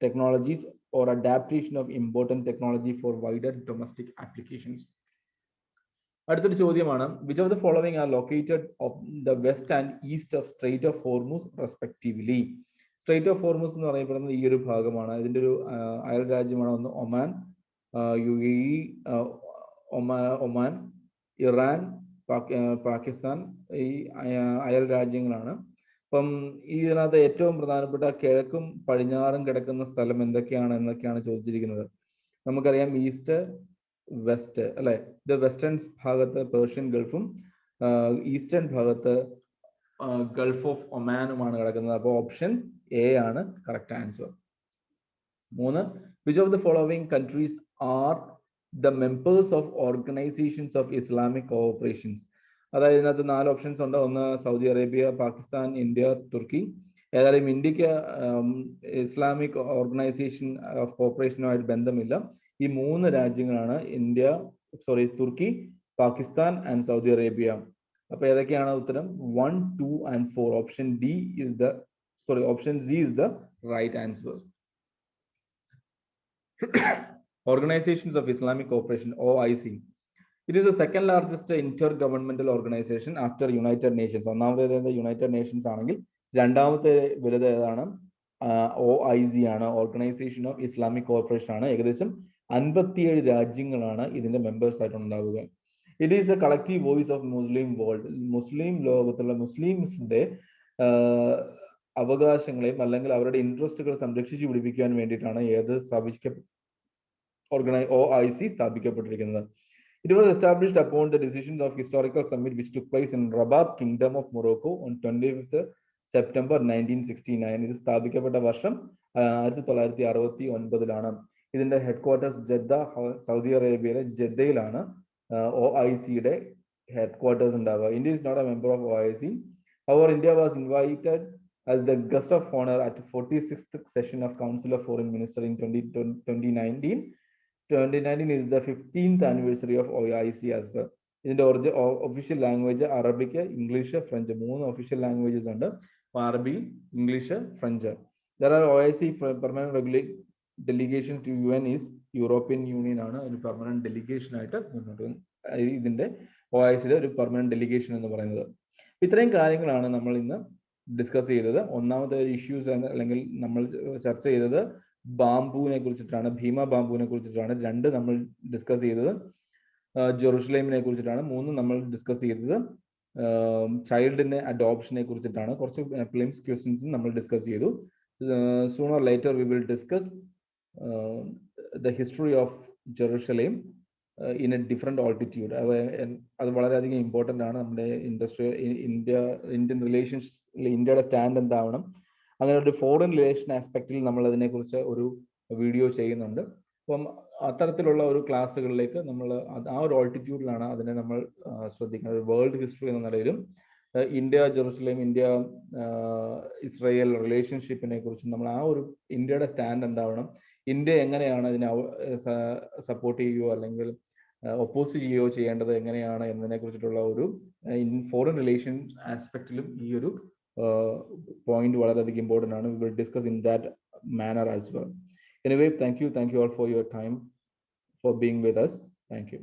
technologies or adaptation of important technology for wider domestic applications. അടുത്തൊരു ചോദ്യമാണ്, which of the following are located on the west and east of Strait of Hormuz respectively? Strait of Hormuz എന്ന് പറയപ്പെടുന്നത് ഈ ഒരു ഭാഗമാണ്. ഇതിന്റെ ഒരു അയൽ രാജ്യമാണ് ഒന്ന് Oman, UAE, Oman, Iran, Pakistan, ഈ അയൽ രാജ്യങ്ങളാണ്. അപ്പം ഇതിനകത്ത് ഏറ്റവും പ്രധാനപ്പെട്ട കിഴക്കും പടിഞ്ഞാറും കിടക്കുന്ന സ്ഥലം എന്നൊക്കെയാണ് ചോദിച്ചിരിക്കുന്നത്. നമുക്കറിയാം ഈസ്റ്റ് വെസ്റ്റ് അല്ലെ. ഇത് വെസ്റ്റേൺ ഭാഗത്ത് പേർഷ്യൻ ഗൾഫും ഈസ്റ്റേൺ ഭാഗത്ത് ഗൾഫ് ഓഫ് ഒമാനുമാണ് കിടക്കുന്നത്. അപ്പോൾ ഓപ്ഷൻ എ ആണ് correct answer. 3. Which of the following countries are the members of organizations of Islamic cooperations? അതായത് ഇതിനകത്ത് 4 ഓപ്ഷൻസ് ഉണ്ട്. ഒന്ന് സൗദി അറേബ്യ, പാകിസ്ഥാൻ, ഇന്ത്യ, തുർക്കി. ഏതായാലും ഇന്ത്യക്ക് ഇസ്ലാമിക് ഓർഗനൈസേഷൻ ഓഫ് കോർപ്പറേഷനുമായിട്ട് ബന്ധമില്ല. ഈ 3 രാജ്യങ്ങളാണ് തുർക്കി, പാകിസ്ഥാൻ ആൻഡ് സൗദി അറേബ്യ. അപ്പൊ ഏതൊക്കെയാണ് ഉത്തരം? 1, 2 and 4. Option C is the right answer. Organizations of Islamic Cooperation, OIC. It is the second largest intergovernmental organization after United Nations. ഒന്നാമത്തേത് United Nations ആണെങ്കിൽ രണ്ടാമത്തെ വലുത് ഏതാണ്? OIC ആണ്, ഓർഗനൈസേഷൻ ഓഫ് ഇസ്ലാമിക് കോർപ്പറേഷൻ ആണ്. ഏകദേശം 57 രാജ്യങ്ങളാണ് ഇതിന്റെ മെമ്പേഴ്സ് ആയിട്ട് ഉണ്ടാവുക. It is a collective voice of Muslim world. Muslim ലോകത്തുള്ള മുസ്ലിംസിന്റെ അവകാശങ്ങളെയും അല്ലെങ്കിൽ അവരുടെ ഇൻട്രസ്റ്റുകൾ സംരക്ഷിച്ചു പിടിപ്പിക്കാൻ വേണ്ടിയിട്ടാണ് OIC സ്ഥാപിക്കപ്പെട്ടിരിക്കുന്നത്. It was established upon the decisions of historical summit which took place in Rabat, Kingdom of Morocco on 25th September 1969. ഇത് സ്ഥാപിക്കപ്പെട്ട വർഷം 1969-ലാണ്. ഇതിന്റെ ഹെഡ്ക്വാർട്ടേഴ്സ് ജദ്ദ, സൗദി അറേബ്യയിലെ ജദ്ദയിലാണ് OICയുടെ ഹെഡ്ക്വാർട്ടേഴ്സ് ഉണ്ടാവുക. India is not a member of OIC. However, India was invited as the guest of honor at 46th session of Council of Foreign Ministers in 2019. 2019 is the 15th anniversary of OIC as well. ഇതിന്റെ official language Arabic, English, French. 3 official languages ഉണ്ട്. അറബി, English, French. There are OIC permanent delegation to UN is European union ആണ് ഒരു permanent delegation ആയിട്ട് മുന്നോട്ട് ഇതിന്റെ OICയുടെ ഒരു permanent delegation എന്ന് പറയുന്നത്. ഇത്രയും കാര്യങ്ങളാണ് നമ്മൾ ഇന്ന് ഡിസ്കസ് ചെയ്തത്. ഒന്നാമത്തെ ഇഷ്യൂസ് അല്ലെങ്കിൽ നമ്മൾ ചർച്ച ചെയ്തത് ബാംബുവിനെ കുറിച്ചിട്ടാണ്, ഭീമ ബാംബുവിനെ കുറിച്ചിട്ടാണ്. 2 നമ്മൾ ഡിസ്കസ് ചെയ്തത് ജെറുസലേമിനെ കുറിച്ചിട്ടാണ്. 3 നമ്മൾ ഡിസ്കസ് ചെയ്തത് ചൈൽഡിന്റെ അഡോപ്ഷനെ കുറിച്ചിട്ടാണ്. കുറച്ച് പ്രിലിംസ് ക്വസ്റ്റ്യൻസും നമ്മൾ ഡിസ്കസ് ചെയ്തു. Sooner later V will discuss the history of Jerusalem in a different altitude. അത് വളരെയധികം ഇമ്പോർട്ടൻ്റ് ആണ്. നമ്മുടെ ഇന്ത്യൻ റിലേഷൻസ്, ഇന്ത്യയുടെ സ്റ്റാൻഡ് എന്താവണം, അങ്ങനെ ഒരു ഫോറിൻ റിലേഷൻ ആസ്പെക്റ്റിൽ നമ്മൾ അതിനെക്കുറിച്ച് ഒരു വീഡിയോ ചെയ്യുന്നുണ്ട്. അപ്പം അത്തരത്തിലുള്ള ഒരു ക്ലാസ്സുകളിലേക്ക് നമ്മൾ ആ ഒരു ഓൾട്ടിറ്റ്യൂഡിലാണ് അതിനെ നമ്മൾ ശ്രദ്ധിക്കുന്നത്. വേൾഡ് ഹിസ്റ്ററി എന്ന നിലയിലും ഇന്ത്യ ജെറുസലേം, ഇന്ത്യ ഇസ്രായേൽ റിലേഷൻഷിപ്പിനെ കുറിച്ചും നമ്മൾ ആ ഒരു ഇന്ത്യയുടെ സ്റ്റാൻഡ് എന്താവണം, ഇന്ത്യ എങ്ങനെയാണ് അതിനെ സപ്പോർട്ട് ചെയ്യുകയോ അല്ലെങ്കിൽ ഒപ്പോസ് ചെയ്യുകയോ ചെയ്യേണ്ടത് എങ്ങനെയാണ് എന്നതിനെ കുറിച്ചിട്ടുള്ള ഒരു ഫോറിൻ റിലേഷൻ ആസ്പെക്റ്റിലും ഈ ഒരു പോയിന്റ് വളരെയധികം ഇമ്പോർട്ടൻ്റ് ആണ്. We will discuss in that manner as well. Anyway, thank you all for your time, for being with us. Thank you.